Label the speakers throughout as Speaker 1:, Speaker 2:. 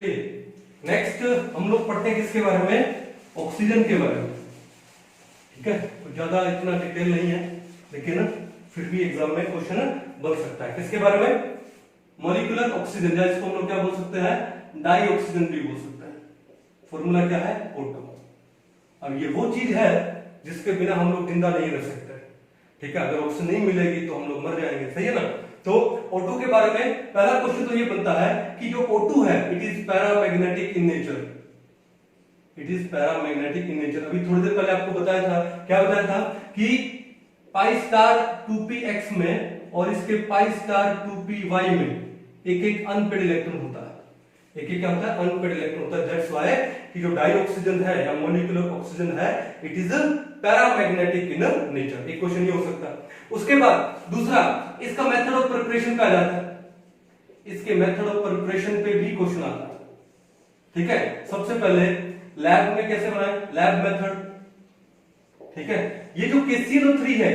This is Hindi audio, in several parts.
Speaker 1: नेक्स्ट हम लोग पढ़ते हैं किसके बारे में, ऑक्सीजन के बारे में। ठीक है, तो ज्यादा इतना डिटेल नहीं है लेकिन फिर भी एग्जाम में क्वेश्चन बन सकता है। किसके बारे में, मॉलिक्यूलर ऑक्सीजन, या इसको हम लोग क्या बोल सकते हैं, डाई ऑक्सीजन भी बोल सकते हैं। फॉर्मूला क्या है, O2। अब ये वो चीज है जिसके बिना हम लोग जिंदा नहीं रह सकते। ठीक है, अगर ऑक्सीजन नहीं मिलेगी तो हम लोग मर जाएंगे, सही है ना। तो O2 के बारे में पहला क्वेश्चन तो ये बनता है कि जो O2 है it is paramagnetic in nature. It is paramagnetic in nature. अभी थोड़ी देर पहले आपको बताया था, क्या बताया था कि पाई स्टार 2px में और इसके पाई स्टार 2py में एक एक अनपेड इलेक्ट्रॉन होता है। एक एक क्या होता है, अनपेड इलेक्ट्रॉन होता है। दैट्स व्हाई कि जो डाई ऑक्सीजन है या मॉलिक्यूलर ऑक्सीजन है it is paramagnetic in nature. एक क्वेश्चन ये हो सकता है। उसके बाद दूसरा, इसका मेथड ऑफ प्रिपरेशन क्या जाता है, इसके मेथड ऑफ प्रिपरेशन पे भी क्वेश्चन आता है। ठीक है, सबसे पहले लैब में कैसे बनाए, लैब मेथड। ठीक है, ये जो KClO3 है,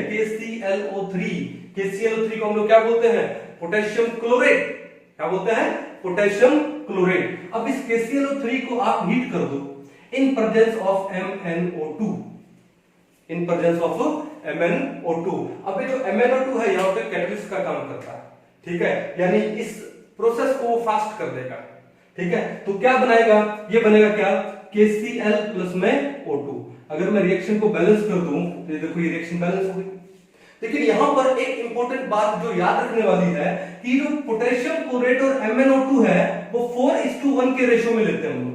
Speaker 1: KClO3 को हम लोग क्या बोलते हैं, पोटेशियम क्लोरेट। क्या बोलते हैं, पोटेशियम क्लोरेट। अब इस KClO3 को आप हीट कर दो in presence of MnO2, in presence of MnO2। अब ये जो MnO2 है यहाँ पे कैटलिस्ट का काम करता है। ठीक है, यानी इस प्रोसेस को वो फास्ट कर देगा। ठीक है, तो क्या बनाएगा, ये बनेगा क्या, KCl प्लस में O2। अगर मैं रिएक्शन को बैलेंस कर दूं तो ये देखो ये रिएक्शन बैलेंस हो गई। लेकिन यहां पर एक इंपॉर्टेंट बात जो याद रखने वाली है कि जो पोटेशियम क्लोरेट और MnO2 है वो 4:1 के रेशो में लेते हैं हम लोग।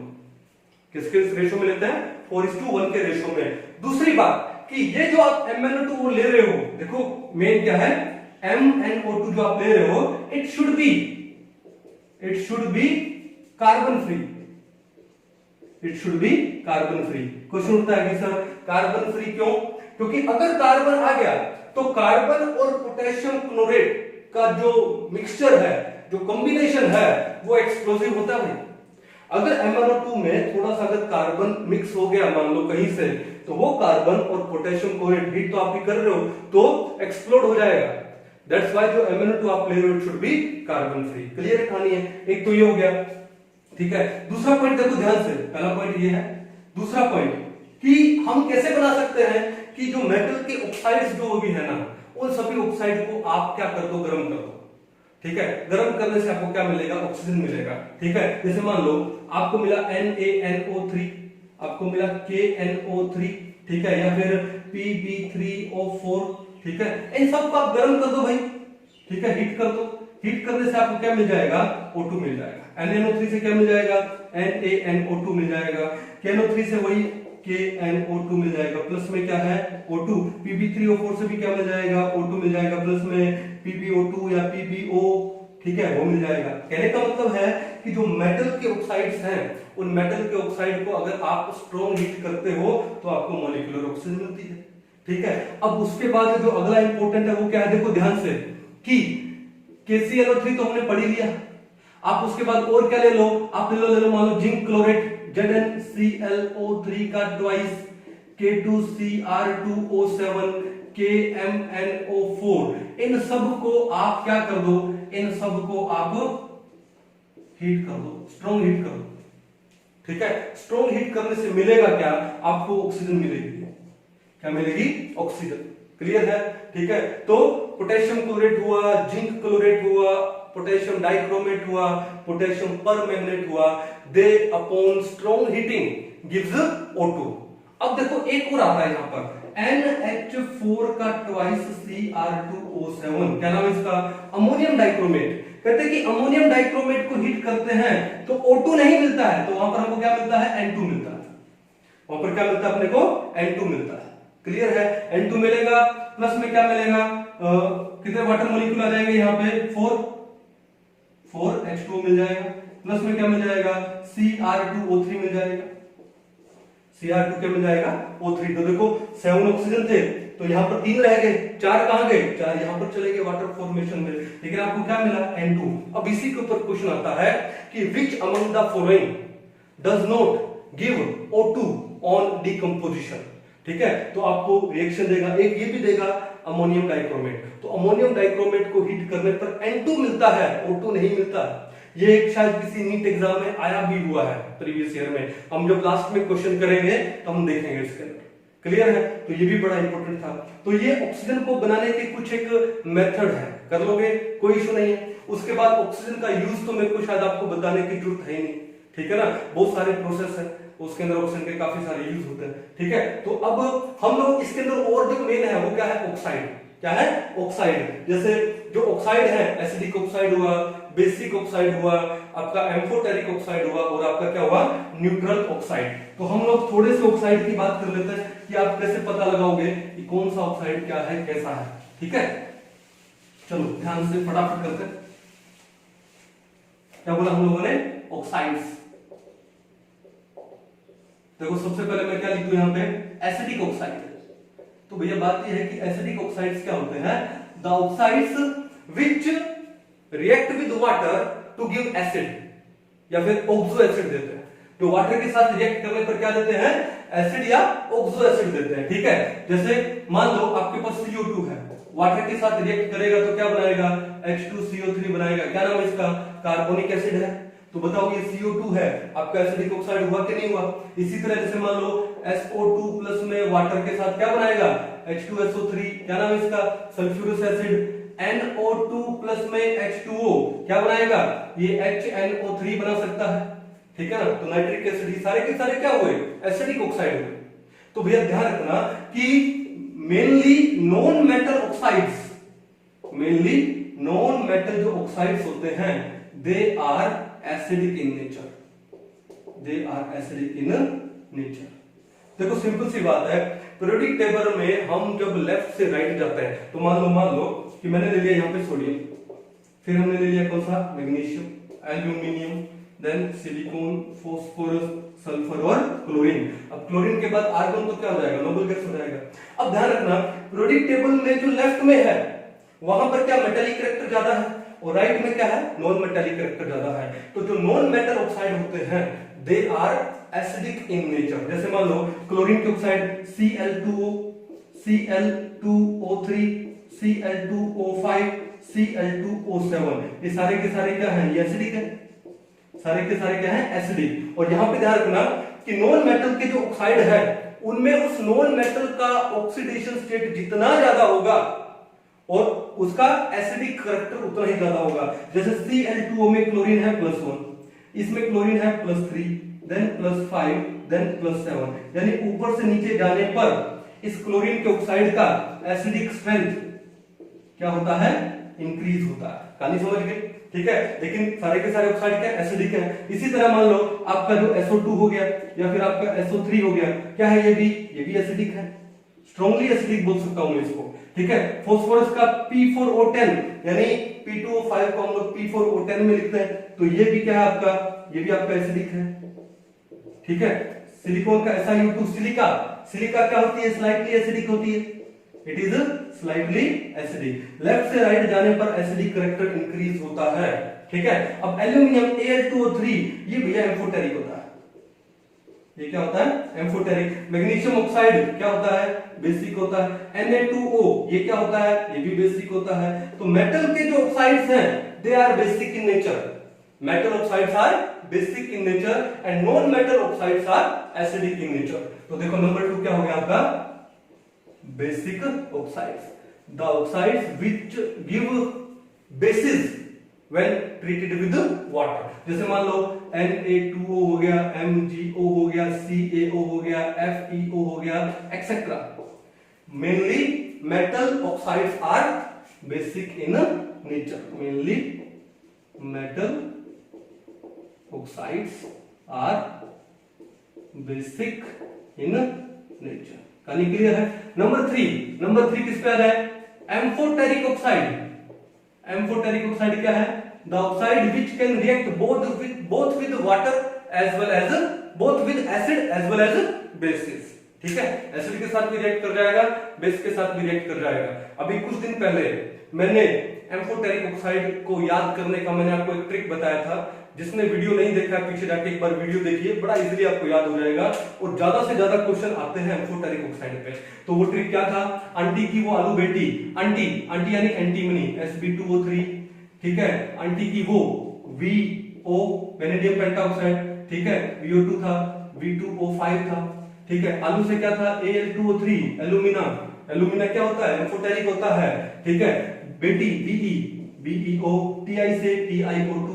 Speaker 1: किसके रेशो में लेते हैं, 4:1 के रेशो में। दूसरी बात कि ये जो आप MnO2 वो ले रहे हो, देखो मेन क्या है, MnO2 जो आप ले रहे हो it should be carbon free. It should be carbon free. Question उठता है कि सर कार्बन फ्री क्यों, क्योंकि अगर कार्बन आ गया तो कार्बन और पोटेशियम क्लोरेट का जो मिक्सचर है, जो कॉम्बिनेशन है वो एक्सप्लोसिव होता है। अगर MnO2 में थोड़ा सा अगर कार्बन मिक्स हो गया मान लो कहीं से, तो वो कार्बन और पोटेशियम क्लोरेट हीट तो आप ही कर रहे हो तो एक्सप्लोड हो जाएगा। दैट्स व्हाई जो MnO2 आप ले रहे हो it should be carbon free. Clear कहानी है, एक तो ये हो गया। ठीक है, दूसरा पॉइंट देखो ध्यान से, पहला पॉइंट ये है। दूसरा पॉइंट कि हम कैसे बना सकते हैं कि जो मेटल के ऑक्साइड्स जो भी है ना, उन सभी ऑक्साइड को आप क्या कर दो, गर्म कर दो। ठीक है, गर्म करने से आपको क्या मिलेगा, ऑक्सीजन मिलेगा। ठीक है, जैसे मान लो आपको मिला NaNO3, आपको मिला KNO3, ठीक है, या फिर Pb3O4। ठीक है, इन सबको आप गर्म कर दो भाई। ठीक है, हीट कर दो। हीट करने से आपको क्या मिल जाएगा, O2 मिल जाएगा। NaNO3 से क्या मिल जाएगा, NaNO2 मिल जाएगा। KNO3 से वही KNO2 मिल जाएगा, प्लस में क्या है O2। Pb3O4 से भी क्या मिल जाएगा, O2 मिल जाएगा, प्लस में PbO2 या PbO, ठीक है, वो मिल जाएगा। कहने का मतलब है कि जो मेटल के ऑक्साइड्स हैं उन मेटल के ऑक्साइड को अगर आप स्ट्रॉन्ग हीट करते हो तो आपको मॉलिक्यूलर ऑक्सीजन मिलती है। ठीक है, अब उसके बाद जो अगला इंपॉर्टेंट है वो क्या है, देखो ध्यान से कि KClO3 तो हमने पढ़ ही लिया। आप उसके बाद और क्या ले लो, आप ले लो मान लो जिंक क्लोरेट ZnClO3 का ट्वाइस, K2Cr2O7, KMnO4। इन सब को आप क्या कर दो, इन सब को आप हीट कर दो, स्ट्रॉन्ग हीट कर दो। ठीक है, स्ट्रॉन्ग हीट करने से मिलेगा क्या, आपको ऑक्सीजन मिलेगी। क्या मिलेगी, ऑक्सीजन। क्लियर है। ठीक है, तो पोटेशियम क्लोरेट हुआ, जिंक क्लोरेट हुआ, पोटेशियम डाइक्रोमेट हुआ, पोटेशियम परमैंगनेट हुआ, they upon strong heating gives O2। अब देखो एक और आता है यहाँ पर NH4 का ट्वाइस Cr2O7, क्या नाम है इसका, अमोनियम डाइक्रोमेट। कहते हैं कि अमोनियम डाइक्रोमेट को हीट करते हैं तो O2 नहीं मिलता है, तो वहां पर हमको क्या मिलता है, N2 मिलता है। वहां पर क्या मिलता है अपने को, N2 मिलता है। क्लियर है, N2 मिलेगा, प्लस में क्या मिलेगा, कितने वाटर मॉलिक्यूल आ जाएंगे यहाँ पे, 4 H2O मिल जाएगा, प्लस में क्या मिल जाएगा, Cr2O3 मिल जाएगा। Cr2 क्या मिल जाएगा, O3। तो देखो 7 ऑक्सीजन थे तो यहाँ पर 3 रह गए, 4 कहां गए, 4 यहाँ पर चले गए वाटर फॉर्मेशन में, लेकिन आपको क्या मिला, N2। अब इसी के ऊपर क्वेश्चन आता है कि which among the following does not give O2 on decomposition. ठीक है, तो आपको रिएक्शन देगा, एक ये भी देगा अमोनियम डाइक्रोमेट। तो अमोनियम डाइक्रोमेट को हीट करने पर N2 मिलता है, O2 नहीं मिलता। ये एक शायद किसी नीट एग्जाम में आया भी हुआ है प्रीवियस ईयर में, हम जब लास्ट में क्वेश्चन करेंगे तो हम देखेंगे इसके अंदर। क्लियर है? तो ये भी बड़ा इंपॉर्टेंट था। तो ये ऑक्सीजन को बनाने के कुछ एक मेथड है, कर लोगे कोई इशू नहीं है। उसके बाद ऑक्सीजन का यूज तो मेरे को शायद आपको बताने की जरूरत है ही नहीं, ठीक है ना, बहुत सारे प्रोसेस है उसके अंदर, ऑक्सीजन के काफी सारे यूज होते हैं, ठीक है। तो अब हम लोग इसके अंदर और जो मेन है वो क्या है, ऑक्साइड। क्या है? ऑक्साइड। जैसे जो ऑक्साइड है, एसिडिक ऑक्साइड हुआ, बेसिक ऑक्साइड हुआ, आपका एम्फोटेरिक ऑक्साइड हुआ, और आपका क्या हुआ, न्यूट्रल ऑक्साइड। तो हम लोग थोड़े से ऑक्साइड की बात कर लेते हैं कि आप कैसे पता लगाओगे कि कौन सा ऑक्साइड क्या है, कैसा है, ठीक है। चलो ध्यान से फटाफट करते हैं। क्या बोला हम लोगों ने, ऑक्साइड्स। देखो सबसे पहले मैं क्या लिख दूं यहां पे, एसिडिक ऑक्साइड। तो भैया बात यह है कि एसिडिक ऑक्साइड्स क्या होते हैं, the oxides which react with water to give acid, या फिर ऑक्सो एसिड देते हैं। जो वाटर के साथ रिएक्ट करने पर क्या देते हैं, एसिड या ऑक्सो एसिड देते हैं, ठीक है। जैसे मान लो आपके पास CO2 है, वाटर के साथ रिएक्ट करेगा तो क्या बनाएगा, H2CO3 बनाएगा। क्या नाम है इसका, कार्बोनिक एसिड है। तो बताओ ये CO2 है, आपका एसिडिक ऑक्साइड हुआ कि नहीं हुआ। इसी तरह जैसे मान लो SO2 प्लस में वाटर के साथ क्या बनाएगा, H2SO3, क्या नाम है इसका, सल्फ्यूरिक एसिड। NO2 प्लस में H2O क्या बनाएगा, ये HNO3 बना सकता है, ठीक है ना। तो नाइट्रिक एसिड, सारे के सारे क्या हुए, एसिडिक ऑक्साइड हुए। तो भैया ध्यान रखना कि mainly non metal oxides, mainly non metal जो ऑक्साइड्स होते हैं, they are acidic in nature, they are acidic in nature. देखो सिंपल सी बात है, पीरियोडिक टेबल में हम जब लेफ्ट से राइट जाते हैं तो मान लो कि मैंने ले लिया यहाँ पे सोडियम, फिर हमने ले लिया कौन सा, magnesium, aluminium, then silicon, phosphorus, sulphur और क्लोरीन। अब क्लोरीन के बाद आर्गन तो क्या हो जाएगा, नोबल गैस हो जाएगा। अब ध्यान रखना पीरियोडिक टेबल में जो लेफ्ट में है वहां पर क्या मेटालिक कैरेक्टर ज्यादा है, और राइट में क्या है, नॉन मेटालिक कैरेक्टर ज्यादा है। तो जो नॉन मेटल ऑक्साइड होते हैं they are acidic in nature. जैसे मान लो क्लोरीन की oxide Cl2O, Cl2O3, Cl2O5, Cl2O7, ये सारे के सारे क्या है, ये एसिडिक है, सारे के सारे क्या है, एसिडिक। और यहां पे ध्यान रखना कि नॉन मेटल के जो ऑक्साइड है उनमें उस नॉन मेटल का ऑक्सीडेशन स्टेट जितना ज्यादा होगा और उसका एसिडिक कैरेक्टर उतना ही ज्यादा होगा। जैसे Cl2O में क्लोरीन है +1, इसमें क्लोरीन है +3, देन +5, देन +7, यानी ऊपर से नीचे जाने पर इस क्लोरीन के ऑक्साइड का एसिडिक स्ट्रेंथ क्या होता है, इंक्रीज होता है। कहानी समझ गए, ठीक है। लेकिन सारे के सारे ऑक्साइड क्या एसिडिक है। इसी तरह मान लो आपका जो SO2 हो गया या फिर आपका SO3 हो गया, क्या है, ये भी एसिडिक है, स्ट्रांगली एसिडिक बोल सकता हूं मैं इसको, ठीक है। फास्फोरस का P4O10 यानी P2O5 को हम लोग P4O10 में लिखते हैं, तो ये भी क्या है आपका, ये भी आपका एसिडिक है, ठीक है। सिलिकॉन का SiO2, सिलिका क्या होती है, स्लाइटली एसिडिक होती है, it is slightly acidic. Left से राइट जाने पर एसिडिक कैरेक्टर इंक्रीज होता है, ठीक है। अब एल्यूमिनियम Al2O3 ये भैया एम्फोटेरिक होता है, ये क्या होता है, एम्फोटेरिक। मैग्नीशियम ऑक्साइड क्या होता है, बेसिक होता है। Na2O ये क्या होता है, ये भी बेसिक होता है। तो मेटल के जो ऑक्साइड्स हैं they are basic in nature, metal oxides are basic in nature and non metal oxides are acidic in nature. तो देखो नंबर 2 क्या हो गया आपका, basic oxides, the oxides which give bases when treated with water. जैसे मान लो Na2O हो गया, MgO हो गया, CaO हो गया, FeO हो गया, etcetera. Mainly metal oxides are basic in nature, mainly metal oxides are basic in nature. कहानी क्लियर है। नंबर 3 किस पे आ रहा है, एम्फोटेरिक ऑक्साइड। एम्फोटेरिक ऑक्साइड क्या है, the oxide which can react both with water as well as both with acid as well as bases, ठीक है। एसिड के साथ भी रिएक्ट कर जाएगा, बेस के साथ भी रिएक्ट कर जाएगा। अभी कुछ दिन पहले मैंने एम्फोटेरिक ऑक्साइड को याद करने का मैंने आपको एक ट्रिक बताया था। जिसने वीडियो नहीं देखा पीछे जाके एक बार वीडियो देखिए, बड़ा इजीली आपको याद हो जाएगा और ज्यादा से ज्यादा क्वेश्चन आते हैं एम्फोटेरिक ऑक्साइड पे। तो वो ट्रिक क्या था, आंटी की वो आलू बेटी, आंटी यानी एंटीमनी, Sb2O3, ठीक है। आंटी की वो O वेनेडियम पेंटाऑक्साइड, ठीक है, VO2 था, V2O5 था, ठीक है। आलू से क्या था, Al2O3 एल्यूमिना, एल्यूमिना क्या होता है, एम्फोटेरिक होता है, ठीक है। बेटी BeBeO, Ti से TiO2,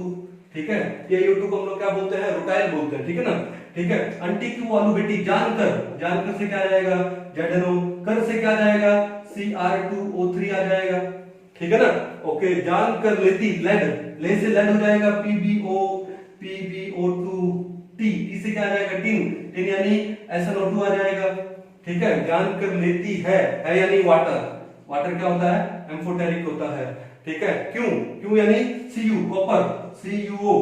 Speaker 1: ठीक है। TiO2 को हम लोग क्या बोलते हैं, रोटाइल बोलते हैं, ठीक है ना, ठीक है। अंटी क्यू आलू बेटी, जानकर, जानकर से क्या आ जाएगा, ZNO, कर से क्या आ जाएगा, Cr2O3 आ जाएगा, ठीक है ना, ओके। जानकर लेती, लेड, ले से लेड हो जाएगा PbO2, टी से क्या आ जाएगा, टिन, टिन यानी SnO2 आ जाएगा, ठीक है। जानकर लेती है यानी वाटर, वाटर क्या होता है, एम्फोटेरिक होता है, ठीक है। क्यों, क्यों यानी Cu, कॉपर, CuO,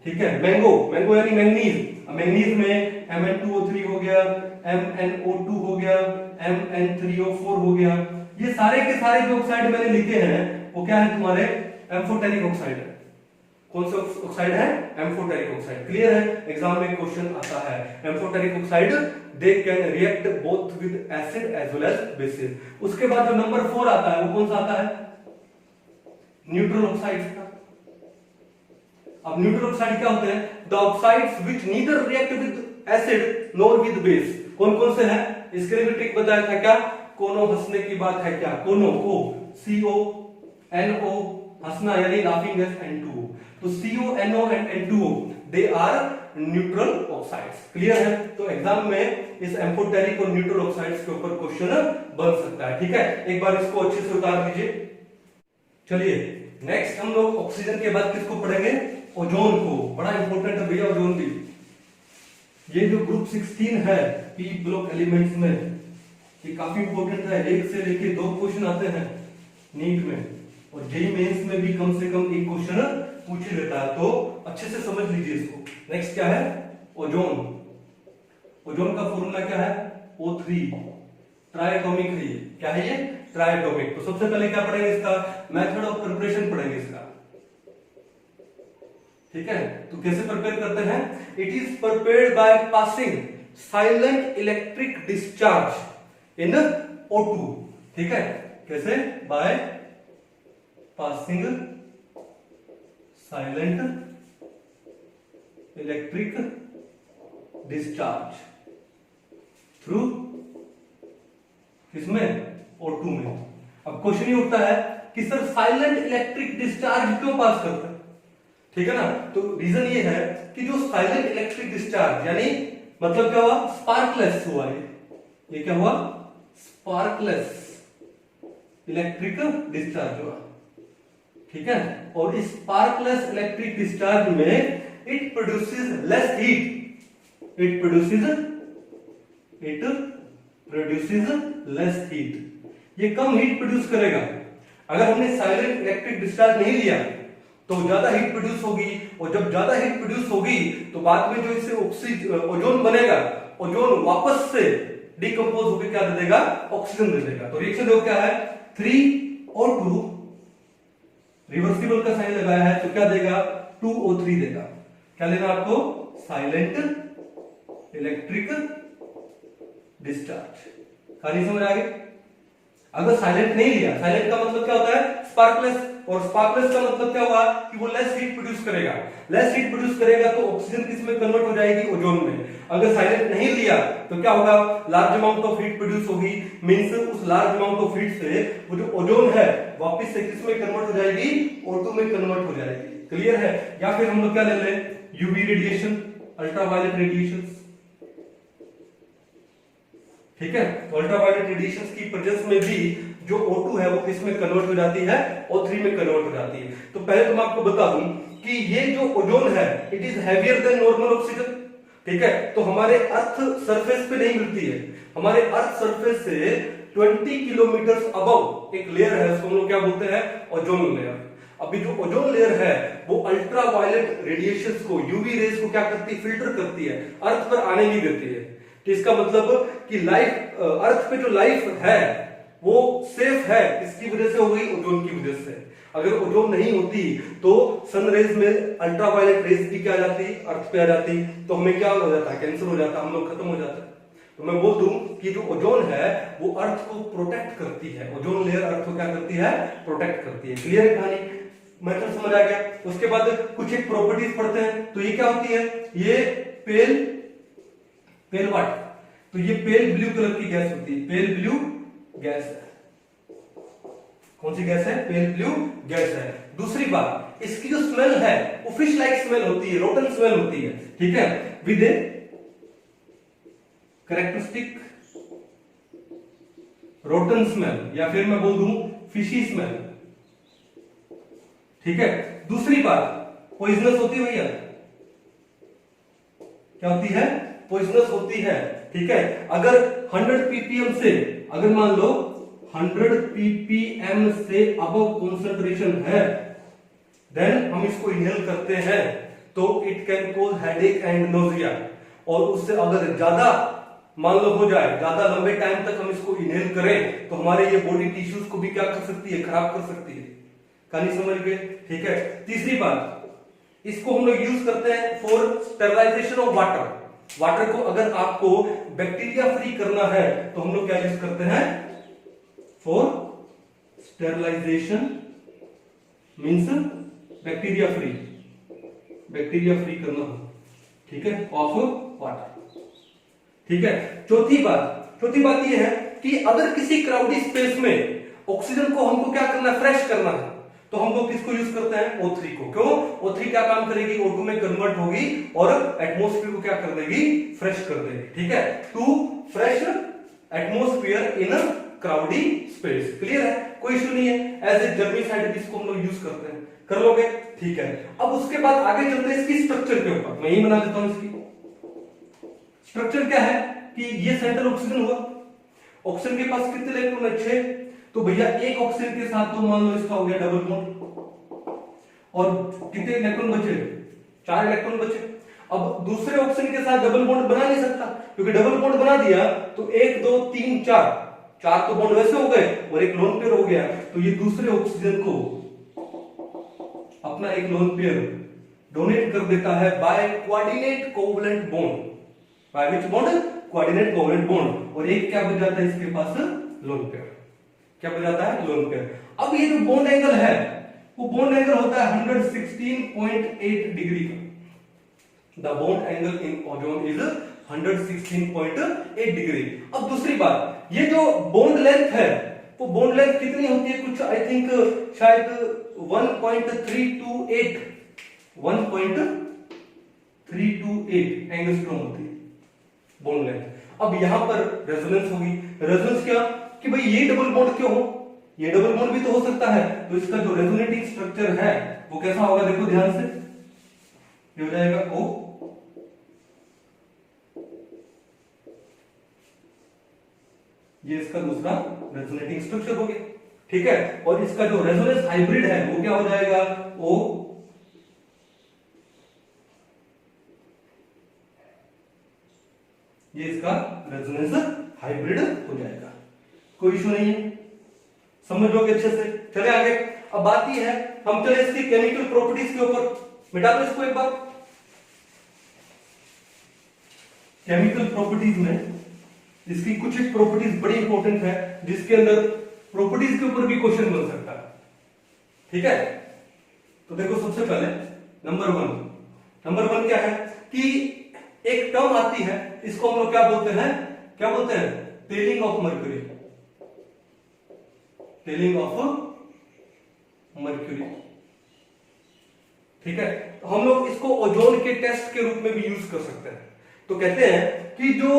Speaker 1: ठीक है। मैंगो, मैंगो यानी मैंगनीज, मैंगनीज में Mn2O3 हो गया, MnO2 हो गया, Mn3O4 हो गया। ये सारे के सारे जो ऑक्साइड मैंने लिखे हैं वो क्या है, तुम्हारे एम्फोटेरिक ऑक्साइड है। कौन सा ऑक्साइड है, एम्फोटेरिक ऑक्साइड। क्लियर है, एग्जाम में क्वेश्चन आता है amphoteric oxide they can react both with acid as well as bases. उसके बाद जो नंबर 4 आता है वो कौन सा आता है, न्यूट्रल ऑक्साइड्स का। अब न्यूट्रल ऑक्साइड क्या होते हैं, the oxides which neither react with acid nor with base. कौन कौन से हैं, इसके लिए भी ट्रिक बताया था क्या, कोनो हंसने की बात है क्या, कोनो को CONO, हंसना यानी लाफिंग गैस N2O, तो CONO and N2O they are neutral oxides. Clear है, तो एग्जाम में इस एम्फोटेरिक और न्यूट्रल ऑक्साइड्स के ऊपर क्वेश्चन बन सकता है, ठीक है। एक बार इसको अच्छे से उतार लीजिए। चलिए नेक्स्ट हम लोग ऑक्सीजन के बाद किसको पढ़ेंगे, ओजोन को। बड़ा इंपॉर्टेंट है भैया ओजोन भी। ये जो ग्रुप 16 है पी ब्लॉक एलिमेंट्स में, ये काफी इंपॉर्टेंट है। एक से लेके 2 क्वेश्चन आते हैं नीट में, और जेईई मेंस में भी कम से कम एक क्वेश्चन पूछ ही लेता है, तो अच्छे से समझ लीजिए इसको। नेक्स्ट क्या है, ओजोन। ओजोन का फॉर्मूला क्या है, O3, ट्राइएटॉमिक है ये, क्या है ये, ट्राइएटॉमिक। तो सबसे पहले क्या पढ़ेंगे, इसका मेथड ऑफ प्रिपरेशन पढ़ेंगे इसका, ठीक है। तो कैसे प्रिपेयर करते हैं, it is prepared by passing silent electric discharge in O2, ठीक है। कैसे, by passing silent electric discharge through किसमें, O2 में। अब क्वेश्चन ये उठता है कि सर साइलेंट इलेक्ट्रिक डिस्चार्ज क्यों पास करते हैं, ठीक है ना। तो रीजन ये है कि जो साइलेंट इलेक्ट्रिक डिस्चार्ज यानी मतलब क्या हुआ, स्पार्कलेस हुआ, ये क्या हुआ, स्पार्कलेस इलेक्ट्रिक डिस्चार्ज हुआ, ठीक है। और इस स्पार्कलेस इलेक्ट्रिक डिस्चार्ज में it produces less heat, it produces less heat, ये कम हीट प्रोड्यूस करेगा। अगर हमने साइलेंट इलेक्ट्रिक डिस्चार्ज नहीं लिया तो ज्यादा हीट प्रोड्यूस होगी, और जब ज्यादा हीट प्रोड्यूस होगी तो बाद में जो इससे ओजोन बनेगा, ओजोन वापस से डिकम्पोज होकर क्या दे देगा, ऑक्सीजन दे देगा। तो रिएक्शन देखो क्या है, 3O2, रिवर्सिबल का साइन लगाया है तो क्या देगा, 2O3 देगा। क्या लेना आपको, साइलेंट इलेक्ट्रिक डिस्चार्ज। कहानी समझ आ गई। अगर साइलेंट नहीं लिया, साइलेंट का मतलब क्या होता है, स्पार्कलेस, और स्पार्कलेस का मतलब क्या हुआ कि वो लेस हीट प्रोड्यूस करेगा, लेस हीट प्रोड्यूस करेगा तो ऑक्सीजन किस में कन्वर्ट हो जाएगी, ओजोन में। अगर साइलेंट नहीं लिया तो क्या होगा, large amount of heat produce होगी, मींस उस लार्ज अमाउंट ऑफ हीट से वो जो ओजोन है वापस से किस में कन्वर्ट हो जाएगी, O2 में कन्वर्ट हो जाएगी। क्लियर है। या फिर हम लोग क्या ले लें, यूवी रेडिएशन, अल्ट्रावायलेट रेडिएशन, ठीक है। तो अल्ट्रावायलेट रेडिएशंस की प्रेजेंस में भी जो O2 है वो किसमें कन्वर्ट हो जाती है, O3 में कन्वर्ट हो जाती है। तो पहले तो मैं आपको बता दूं कि ये जो ओजोन है it is heavier than normal oxygen, ठीक है। तो हमारे अर्थ सरफेस पे नहीं मिलती है, हमारे अर्थ सरफेस से 20 किलोमीटर अबव एक लेयर है, उसको हम लोग क्या बोलते हैं, ओजोन लेयर। अभी जो ओजोन लेयर है वो अल्ट्रावायलेट रेडिएशंस को, यूवी रेज को क्या करती है, फिल्टर करती है, अर्थ पर आने नहीं देती है। तो इसका मतलब कि लाइफ, अर्थ पे जो लाइफ है वो सेफ है, किसकी वजह से हो गई, ओजोन की वजह से। अगर ओजोन नहीं होती तो सन रेज में अल्ट्रावायलेट रेज भी क्या आ जाती, अर्थ पे आ जाती, तो हमें क्या हो जाता है, कैंसर हो जाता, हम लोग खत्म हो जाते। तो मैं बोल दूं कि जो ओजोन है वो अर्थ को प्रोटेक्ट करती है, ओजोन लेयर अर्थ को क्या करती है, प्रोटेक्ट करती है। क्लियर है कहानी। मेथड समझ आ गया। उसके बाद कुछ एक प्रॉपर्टीज पढ़ते हैं। तो ये क्या होती है, ये पेल पेल वाट, तो ये पेल ब्लू कलर की गैस होती है, पेल ब्लू गैस है। कौन सी गैस है, पेल ब्लू गैस है। दूसरी बात, इसकी जो स्मेल है वो फिश लाइक स्मेल होती है, रोटन स्मेल होती है, ठीक है, with a characteristic rotten smell, या फिर मैं बोल दूं फिशी स्मेल, ठीक है। दूसरी बात, पॉइजनस होती है भैया, क्या होती है, पॉइजनस होती है, ठीक है। अगर 100 ppm से, अगर मान लो 100 ppm से अबव कॉन्सेंट्रेशन है, देन हम इसको इनहेल करते हैं तो it can cause headache and nausea. और उससे अगर ज्यादा मान लो हो जाए, ज्यादा लंबे टाइम तक हम इसको इनहेल करें तो हमारे ये बॉडी टिश्यूज को भी क्या कर सकती है, खराब कर सकती है। कहानी समझ गए, ठीक है। तीसरी बात, इसको हम लोग यूज करते हैं for sterilisation of water. Water को अगर आपको बैक्टीरिया फ्री करना है तो हम लोग क्या यूज करते हैं, for sterilisation means bacteria free करना, ठीक है, ऑफ वाटर, ठीक है। चौथी बात यह है कि अगर किसी क्राउडी स्पेस में ऑक्सीजन को हमको क्या करना है, फ्रेश करना है, तो हम लोग किसको यूज करते हैं, O3 को। क्यों, O3 क्या काम करेगी, O2 में कन्वर्ट होगी और एटमॉस्फेयर को क्या कर देगी, फ्रेश कर देगी, ठीक है, to fresh atmosphere in crowdy space. Clear है, कोई इशू नहीं है। एज ए जर्मिसाइड इसको हम लोग यूज करते हैं, कर लोगे, ठीक है। अब उसके बाद आगे चलते हैं इसकी स्ट्रक्चर के ऊपर। मैं यही बना देता हूं, इसकी स्ट्रक्चर क्या है कि ये सेंट्रल ऑक्सीजन हुआ, ऑक्सीजन के पास कितने इलेक्ट्रॉन है, 6। तो भैया एक ऑक्सीजन के साथ तो मान लो इसका हो गया डबल बॉन्ड, और कितने इलेक्ट्रॉन बचे, 4 इलेक्ट्रॉन बचे। अब दूसरे ऑक्सीजन के साथ डबल बॉन्ड बना नहीं सकता, क्योंकि डबल बॉन्ड बना दिया तो 1 2 3 4 तो बॉन्ड वैसे हो गए और एक लोन पेयर हो गया। तो ये दूसरे ऑक्सीजन को अपना एक लोन पेयर डोनेट कर देता है by coordinate covalent bond. By which bond, coordinate covalent bond. और एक क्या बच जाता है इसके पास, लोन पेयर। क्या बच जाता है, लोन पेयर। अब ये जो बॉन्ड एंगल है वो बॉन्ड एंगल होता है 116.8 डिग्री का। The bond angle in ozone is 116.8 degree. अब दूसरी बात, ये जो बॉन्ड लेंथ है वो बॉन्ड लेंथ कितनी होती है, कुछ आई थिंक शायद 1.328 एंगस्ट्रॉम होती है बॉन्ड लेंथ। अब यहां पर रेजोनेंस होगी। रेजोनेंस क्या कि भाई ये डबल बॉन्ड क्यों हो, ये डबल बॉन्ड भी तो हो सकता है, तो इसका जो रेजोनेटिंग स्ट्रक्चर है वो कैसा होगा, देखो ध्यान से, ये हो जाएगा O, ये इसका दूसरा रेजोनेटिंग स्ट्रक्चर हो गया, ठीक है। और इसका जो रेजोनेंस हाइब्रिड है वो क्या हो जाएगा, O, ये इसका रेजोनेंस हाइब्रिड हो जाएगा। कोई इशू नहीं है, समझोगे अच्छे से। चले आगे। अब बात यह है, हम चले इसकी केमिकल प्रॉपर्टीज के ऊपर। मिटा दो इसको एक बार। केमिकल प्रॉपर्टीज में इसकी कुछ एक प्रॉपर्टीज बड़ी इंपॉर्टेंट है, जिसके अंदर प्रॉपर्टीज के ऊपर भी क्वेश्चन बन सकता है, ठीक है। तो देखो, सबसे पहले नंबर वन क्या है कि एक टर्म आती है, इसको हम लोग क्या बोलते हैं, telling of mercury. Telling of mercury, ठीक है। तो हम लोग इसको ओजोन के टेस्ट के रूप में भी यूज कर सकते हैं। तो कहते हैं कि जो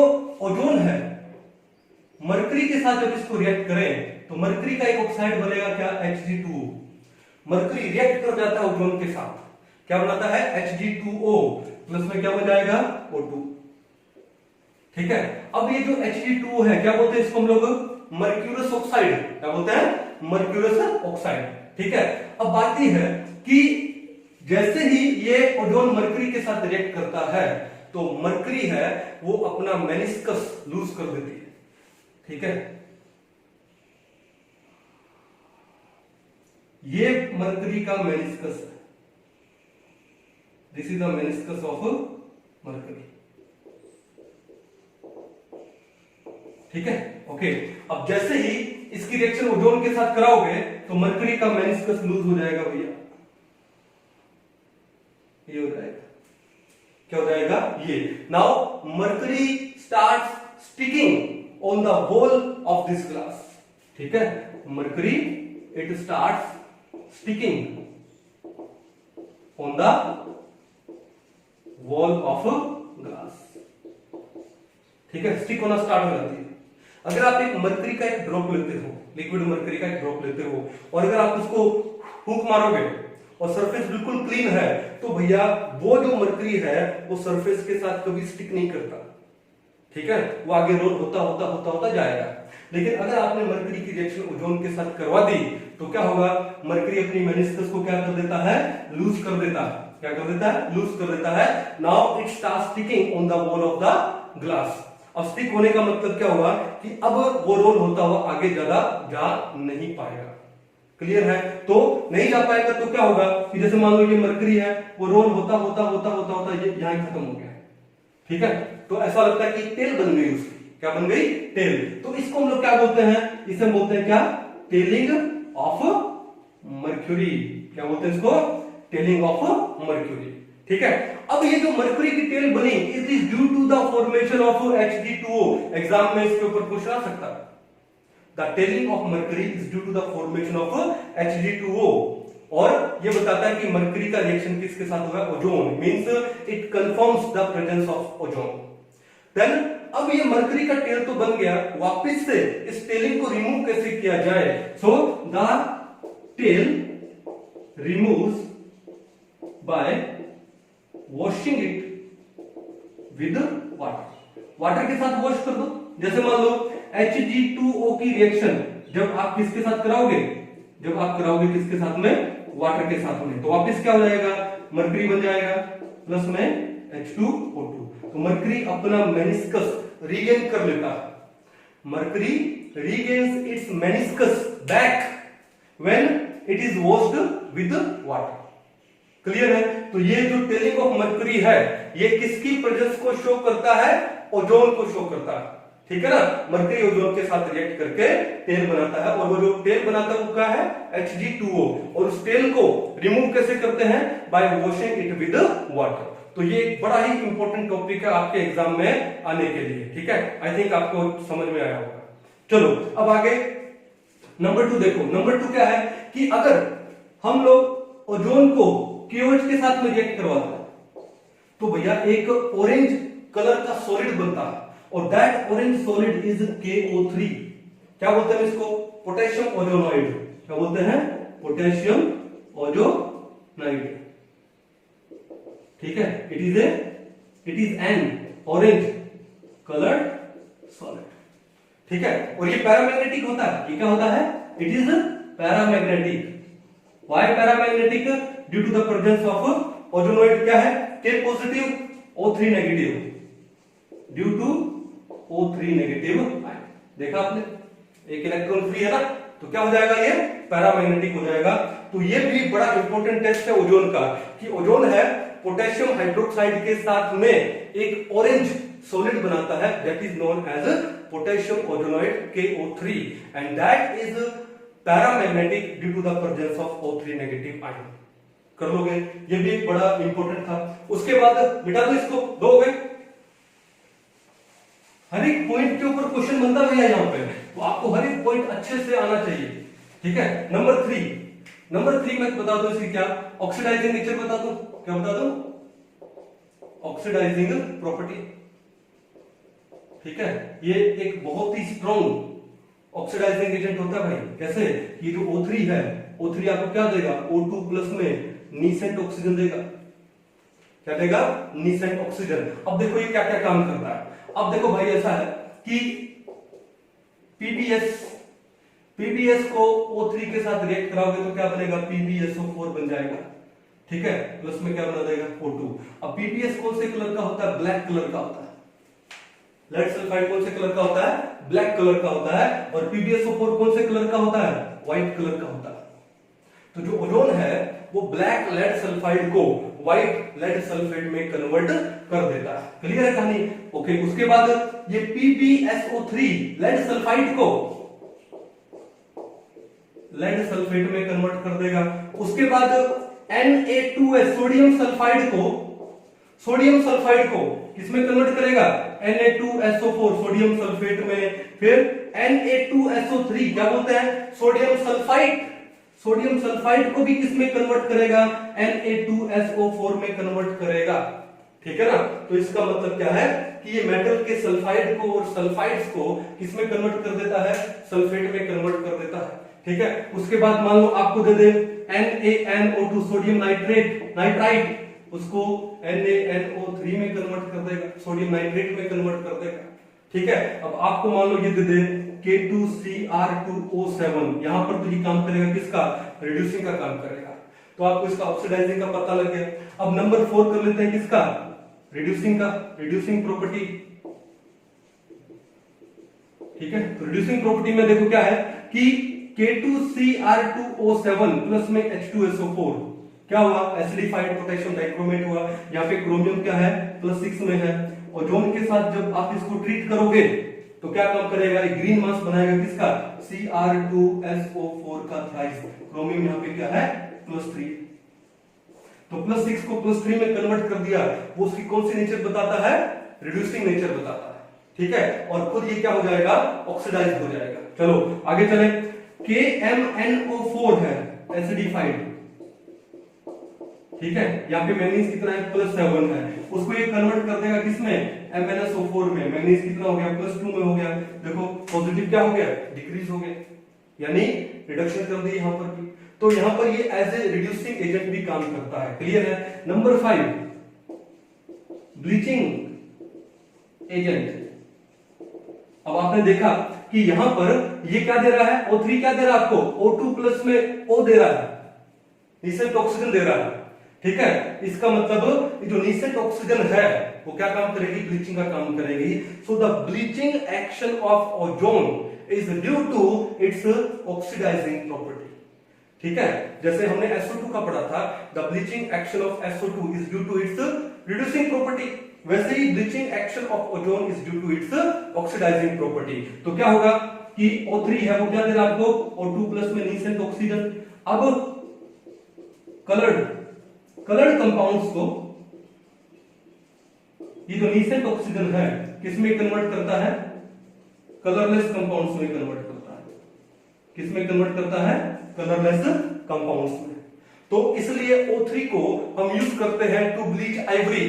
Speaker 1: ओजोन है, मरकरी के साथ जब इसको रिएक्ट करें तो मरकरी का एक ऑक्साइड बनेगा क्या, Hg2O। मरकरी रिएक्ट कर जाता है ओजोन के साथ, क्या बनाता है, Hg2O, प्लस में क्या बन जाएगा, O2, ठीक है। अब ये जो Hg2O है, क्या बोलते हैं इसको हम लोग, मर्क्यूरस ऑक्साइड। क्या बोलते हैं, मर्क्यूरस ऑक्साइड, ठीक है। अब बात यह है कि जैसे ही ये ओजोन मरकरी के साथ रिएक्ट करता है तो मरकरी है वो अपना मेनिस्कस लूज कर देती है, ठीक है। ये मरकरी का मेनिस्कस है, this is the meniscus of mercury, ठीक है, ओके। अब जैसे ही इसकी रिएक्शन ओजोन के साथ कराओगे तो मरकरी का मेनिस्कस लूज हो जाएगा भैया, ये हो जाएगा, क्या हो जाएगा ये। Now mercury starts sticking on the wall of this glass, ठीक है, mercury it starts sticking on the wall of glass, ठीक है, स्टिक होना स्टार्ट हो जाती है। अगर आप एक मरकरी का एक ड्रॉप लेते हो, लिक्विड मरकरी का एक ड्रॉप लेते हो, और अगर आप उसको हुक मारोगे और सरफेस बिल्कुल क्लीन है, तो भैया वो जो मरकरी है वो सरफेस के साथ कभी स्टिक नहीं करता, ठीक है, वो आगे रोल होता होता होता होता जाएगा। लेकिन अगर आपने मरकरी की रिएक्शन ओजोन के साथ करवा दी तो क्या होगा, मरकरी अपनी मेनिस्कस को क्या कर देता है, लूज कर देता है, क्या कर देता है, लूज कर देता है। Now it starts sticking on the wall of the glass. अब स्टिक होने का मतलब क्या हुआ कि अब वो रोल होता हुआ आगे ज्यादा जा नहीं पाएगा, क्लियर है, तो नहीं जा पाएगा तो क्या होगा कि जैसे मान लो ये मरकरी है, वो रोल होता होता होता होता होता ये यहां खत्म हो गया, ठीक है, तो ऐसा लगता है कि टेल बन गई उसकी, क्या बन गई, टेल। तो इसको हम लोग क्या बोलते हैं, इसे बोलते हैं क्या, टेलिंग ऑफ मर्क्यूरी, क्या बोलते हैं इसको, टेलिंग ऑफ मर्क्यूरी, ठीक है। अब ये जो मर्क्यूरी की टेल बनी, it is due to the formation of Hg2O। Exam में इसके ऊपर क्वेश्चन आ सकता है, the tailing of mercury is due to the formation of Hg2O, और ये बताता है कि मर्क्यूरी का रिएक्शन किसके साथ हुआ, ozone, means it confirms the presence of ozone. Then अब ये मर्क्यूरी का टेल तो बन गया, वापस से इस टेलिंग को रिमूव कैसे किया जाए, so the tail removes by washing it with water, water के साथ वॉश कर दो। जैसे मान लो Hg2O की रिएक्शन जब आप किसके साथ कराओगे, जब आप कराओगे किसके साथ में, वाटर के साथ में, तो वापस क्या हो जाएगा, मर्क्यूरी बन जाएगा प्लस में H2O2। तो मर्क्यूरी अपना मेनिस्कस रीगेन कर लेता है, mercury regains its meniscus back when it is washed with water, clear है। तो ये जो टेलिंग ऑफ मर्क्यूरी है ये किसकी प्रेजेंस को शो करता है, ओजोन को शो करता है, ठीक है ना, मर्क्यूरी ओजोन के साथ रिएक्ट करके टेल बनाता है, और वो जो टेल बनाता है वो क्या है, Hg2O, और उस टेल को रिमूव कैसे करते हैं, bye washing it with water. तो ये एक बड़ा ही इंपॉर्टेंट टॉपिक है आपके एग्जाम में आने के लिए, ठीक है, आई थिंक आपको समझ में आया होगा। चलो अब आगे नंबर 2 देखो। नंबर 2 क्या है कि अगर हम लोग ओजोन को KOH के साथ में रिएक्ट करवाते हैं तो भैया एक ऑरेंज कलर का सॉलिड बनता है, और that orange solid is KO3। क्या बोलते हैं इसको, पोटेशियम ओजोनाइड, क्या बोलते हैं, पोटेशियम ओजोनाइड, ठीक है, it is an orange coloured solid, ठीक है, और ये पैरामैग्नेटिक होता है, ये क्या होता है, it is paramagnetic. Why paramagnetic, due to the presence of ozonide, क्या है, K positive O3 negative, due to O3 negative ion. देखा आपने, एक इलेक्ट्रॉन फ्री है ना, तो क्या हो जाएगा, ये पैरामैग्नेटिक हो जाएगा। तो ये भी बड़ा इंपॉर्टेंट टेस्ट है ओजोन का, कि ओजोन है पोटेशियम हाइड्रोक्साइड के साथ में एक ऑरेंज सॉलिड बनाता है, that is known as potassium ozonide KO3, and that is paramagnetic due to the presence of O3 negative ion. कर लोगे, ये भी एक बड़ा इंपॉर्टेंट था। उसके बाद मिटा दो इसको, 2 हो गए। हर एक पॉइंट के ऊपर क्वेश्चन बनता भैया यहाँ पे, तो आपको हर एक पॉइंट अच्छे से आना चाहिए, ठीक है। नंबर 3 मैं बता दूं इसकी क्या, ऑक्सीडाइजिंग नेचर बता दूं, क्या बता दूं, ऑक्सीडाइजिंग प्रॉपर्टी, ठीक है। ये एक बहुत ही स्ट्रॉन्ग ऑक्सीडाइजिंग एजेंट होता है भाई। कैसे, ये जो O3 है, O3 आपको क्या देगा, O2 प्लस में नीसेंट ऑक्सीजन देगा, क्या देगा, नीसेंट ऑक्सीजन। अब देखो ये क्या क्या काम करता है। अब देखो भाई ऐसा है कि PbS को O3 के साथ रिएक्ट कराओगे तो क्या बनेगा, PbSO4 बन जाएगा, ठीक है, प्लस में क्या बना देगा, O2। अब PbS कौन से कलर का होता है, ब्लैक कलर का होता है। लेड सल्फाइड कौन से कलर का होता है, ब्लैक कलर का होता है, और PbSO4 कौन से कलर का होता है, व्हाइट कलर का होता है। तो जो ओजोन है वो ब्लैक लेड सल्फाइड को व्हाइट लेड सल्फेट में कन्वर्ट कर देता है, क्लियर है कहानी, ओके। उसके बाद ये PbSO3 लेड सल्फाइड को लेड सल्फेट में कन्वर्ट कर देगा। उसके बाद Na2S सोडियम सल्फाइड को किसमें कन्वर्ट करेगा? Na2SO4 सोडियम सल्फेट में। फिर Na2SO3 क्या बोलते हैं? सोडियम सल्फाइड को भी किसमें कन्वर्ट करेगा? Na2SO4 में कन्वर्ट करेगा। ठीक है ना? तो इसका मतलब क्या है कि ये मेटल के सल्फाइड को और सल्फाइड्स को किसमें कन्वर्ट कर देता है? सल्फेट में कन्वर्ट कर देता है। ठीक है, उसके बाद मान लो आपको दे दे NaNO2 सोडियम नाइट्राइट, उसको NaNO3 में कन्वर्ट कर देगा, सोडियम नाइट्रेट में कन्वर्ट कर देगा। ठीक है, अब आपको मान लो ये दे दे K2Cr2O7, यहां पर तो ये काम करेगा किसका? रिड्यूसिंग का काम करेगा। तो आपको इसका ऑक्सीडाइजिंग का पता लग गया। अब नंबर 4 कर लेते हैं किसका? रिड्यूसिंग का, रिड्यूसिंग प्रॉपर्टी। ठीक है, तो रिड्यूसिंग प्रॉपर्टी में देखो क्या है कि K2Cr2O7 प्लस में H2SO4 क्या हुआ? एसिडिफाइड पोटेशियम डाइक्रोमेट हुआ। यहाँ पे क्रोमियम क्या है? +6 में है। ओजोन के साथ जब आप इसको ट्रीट करोगे तो क्या काम करेगा? एक ग्रीन मास बनाएगा किसका? Cr2SO4 का थ्राइस। क्रोमियम यहाँ पे क्या है? +3। तो +6 को +3 में कन्वर्ट कर दिया, वो उसकी कौन सी नेचर बताता है? रिड्यूसिंग नेचर बताता है। ठीक है, और खुद ये क्या हो जाएगा? ऑक्सीडाइज हो जाएगा। चलो आगे चले। KMNO4 है एसिडिफाइड। ठीक है, यहाँ पे मैग्नीज कितना है? +7 है। उसको ये कन्वर्ट कर देगा किसमें? MnSO4 में। मैग्नीज कितना हो गया? +2 में हो गया। देखो पॉजिटिव क्या हो गया? डिक्रीज हो गया, यानी रिडक्शन कर दी यहाँ पर भी। तो यहाँ पर ये एज ए रिड्यूसिंग एजेंट भी काम करता है। क्लियर है? Number 5 bleaching agent. अब आपने देखा कि यहां पर ये क्या दे रहा है? O3 क्या दे रहा है आपको? O2 प्लस में O दे रहा है, नीसेंट ऑक्सीजन दे रहा है। ठीक है, इसका मतलब जो नीसेंट ऑक्सीजन है वो क्या काम करेगी? ब्लीचिंग का काम करेगी। So the bleaching action of ozone is due to its oxidising property. ठीक है, जैसे हमने SO2 का पढ़ा था, the bleaching action of SO2 is due to its reducing property, वैसे ही bleaching action of ozone is due to its oxidising property. तो क्या होगा कि O3 है वो क्या दे रहा है आपको? O2 प्लस में नीसेंट ऑक्सीजन। अब कलर्ड कंपाउंड्स को ये जो नीसेंट ऑक्सीजन है किसमें कन्वर्ट करता है? कलरलेस कंपाउंड्स में कन्वर्ट करता है। किसमें कन्वर्ट करता है? कलरलेस कंपाउंड्स में। तो इसलिए O3 को हम यूज करते हैं टू ब्लीच आइवरी।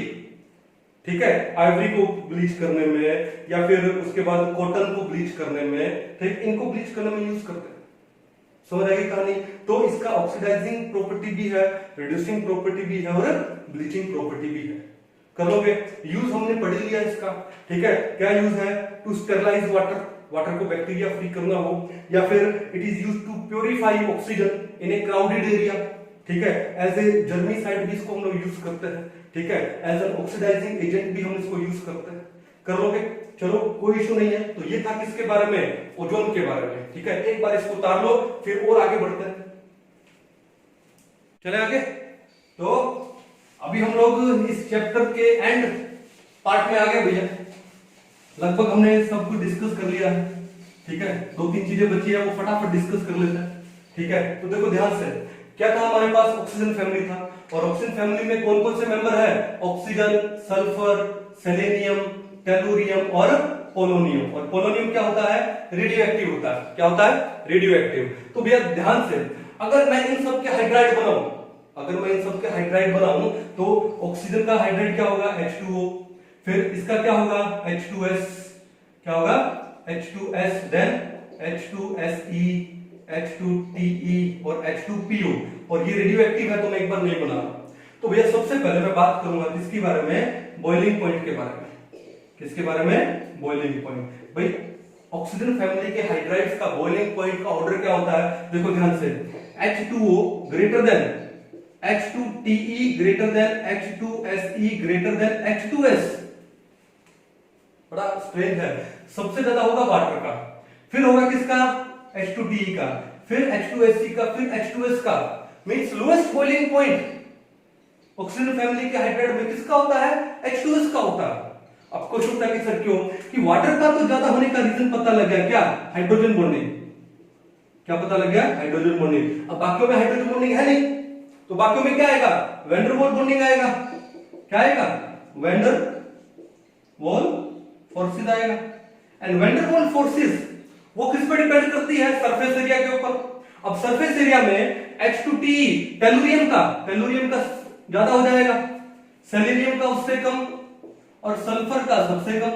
Speaker 1: ठीक है, आइवरी को ब्लीच करने में या फिर उसके बाद कॉटन को ब्लीच करने में, ठीक, इनको ब्लीच करने में यूज करते हैं। समझ आएगी कहानी? तो इसका ऑक्सीडाइजिंग प्रॉपर्टी भी है, रिड्यूसिंग प्रॉपर्टी भी है और ब्लीचिंग प्रॉपर्टी भी है। कर लोगे? यूज हमने पढ़ लिया इसका। ठीक है, क्या यूज है? टू स्टेरलाइज वाटर को बैक्टीरिया फ्री करना हो, या फिर it is use to purify oxygen in a crowded area. ठीक है, एज ए जर्मीसाइड भी इसको हम लोग यूज करते हैं। ठीक है, एज एन ऑक्सीडाइजिंग एजेंट भी हम इसको यूज करते हैं। कर लोगे? चलो कोई इशू नहीं है। तो ये था किसके बारे में? ओजोन के बारे में। ठीक है, एक बार इसको उतार लो, फिर और आगे बढ़ते हैं। चले आगे। तो अभी हम लोग इस चैप्टर के एंड पार्ट में आ गए भैया। लगभग हमने सब कुछ डिस्कस कर लिया है। ठीक है, 2-3 चीजें बची है, वो फटाफट डिस्कस कर लेते हैं। ठीक है, तो देखो ध्यान से, क्या था हमारे पास? ऑक्सीजन फैमिली था, और ऑक्सीजन फैमिली में कौन कौन से मेंबर है? ऑक्सीजन, सल्फर, सेलेनियम, टेलुरियम और पोलोनियम। और पोलोनियम क्या होता है? रेडियो एक्टिव होता है। क्या होता है? Radio active. तो भैया ध्यान से, अगर मैं इन सब के हाइड्राइड बनाऊं, तो ऑक्सीजन का हाइड्राइड क्या होगा? H2O। फिर इसका क्या होगा? H2S। क्या होगा? H2S, देन H2SE, H2TE और H2PO। और ये रेडियो एक्टिव है, तो मैं एक बार नहीं बना रहा। तो भैया सबसे पहले मैं बात करूंगा किसके बारे में? बॉइलिंग पॉइंट के बारे में। किसके बारे में? Boiling point. भाई ऑक्सीजन फैमिली के हाइड्राइड्स का बॉइलिंग पॉइंट का ऑर्डर क्या होता है? देखो ध्यान से, H2O greater than H2TE greater than H2SE greater than H2S। बड़ा स्ट्रेंज है। सबसे ज्यादा होगा वाटर का, फिर होगा किसका? H2TE का, फिर H2SE का, फिर H2S का। Means lowest boiling point oxygen family के हाइड्राइड में किसका होता है? H2S का होता है। अब क्वेश्चन उठता है कि सर क्यों? कि वाटर का तो ज्यादा होने का रीजन पता लग गया, क्या? Hydrogen bonding. क्या पता लग गया? Hydrogen bonding. अब बाकियों में हाइड्रोजन बॉन्डिंग है नहीं, तो बाकियों में क्या आएगा, वैन डर वाल बॉन्डिंग आएगा। क्या आएगा, वैन डर वाल फोर्सेस आएगा। एंड वैन डर वाल फोर्सेस वो किस पर डिपेंड करती है, सरफेस एरिया के ऊपर। अब सरफेस एरिया में H2TE टेलुरियम का ज्यादा हो जाएगा, सेलेनियम का उससे कम, और सल्फर का सबसे कम।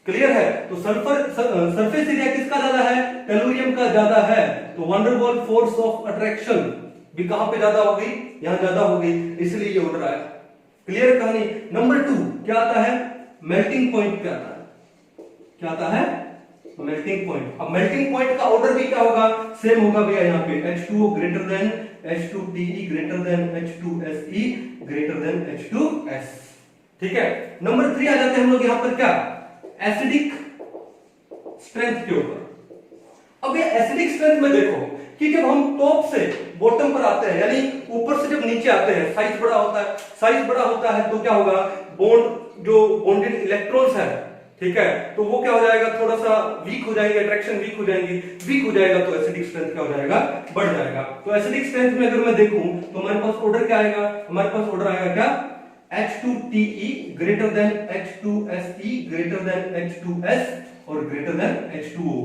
Speaker 1: क्लियर है, तो सरफेस एरिया किसका ज्यादा है, टेलुरियम का ज्यादा है, तो वैन डर वाल फोर्स ऑफ अट्रैक्शन भी कहां पे ज्यादा हो गई, यहां ज्यादा हो गई, इसलिए ये ऑर्डर आया। क्लियर कहानी। नंबर 2 क्या आता है, मेल्टिंग पॉइंट क्या आता है, क्या आता है, मेल्टिंग पॉइंट। अब मेल्टिंग पॉइंट का ऑर्डर भी क्या होगा, सेम होगा भैया, यहाँ पे H2O greater than H2TE greater than H2SE greater than H2S। ठीक है, नंबर 3 आ जाते हैं हम लोग यहाँ पर क्या, एसिडिक स्ट्रेंथ के ऊपर। अब ये एसिडिक स्ट्रेंथ में देखो कि जब हम टॉप से बॉटम पर आते हैं, यानी ऊपर से जब नीचे आते हैं, साइज बड़ा होता है, तो क्या होगा, बॉन्ड जो बॉन्डेड इलेक्ट्रॉन्स है, ठीक है, तो वो क्या हो जाएगा, थोड़ा सा वीक हो जाएंगे, अट्रैक्शन वीक हो जाएगा, तो एसिडिक स्ट्रेंथ क्या हो जाएगा, बढ़ जाएगा। तो एसिडिक स्ट्रेंथ में अगर मैं देखूं तो हमारे पास ऑर्डर क्या आएगा, हमारे पास ऑर्डर आएगा क्या, H2TE greater than H2SE greater than H2S और ग्रेटर देन H2O।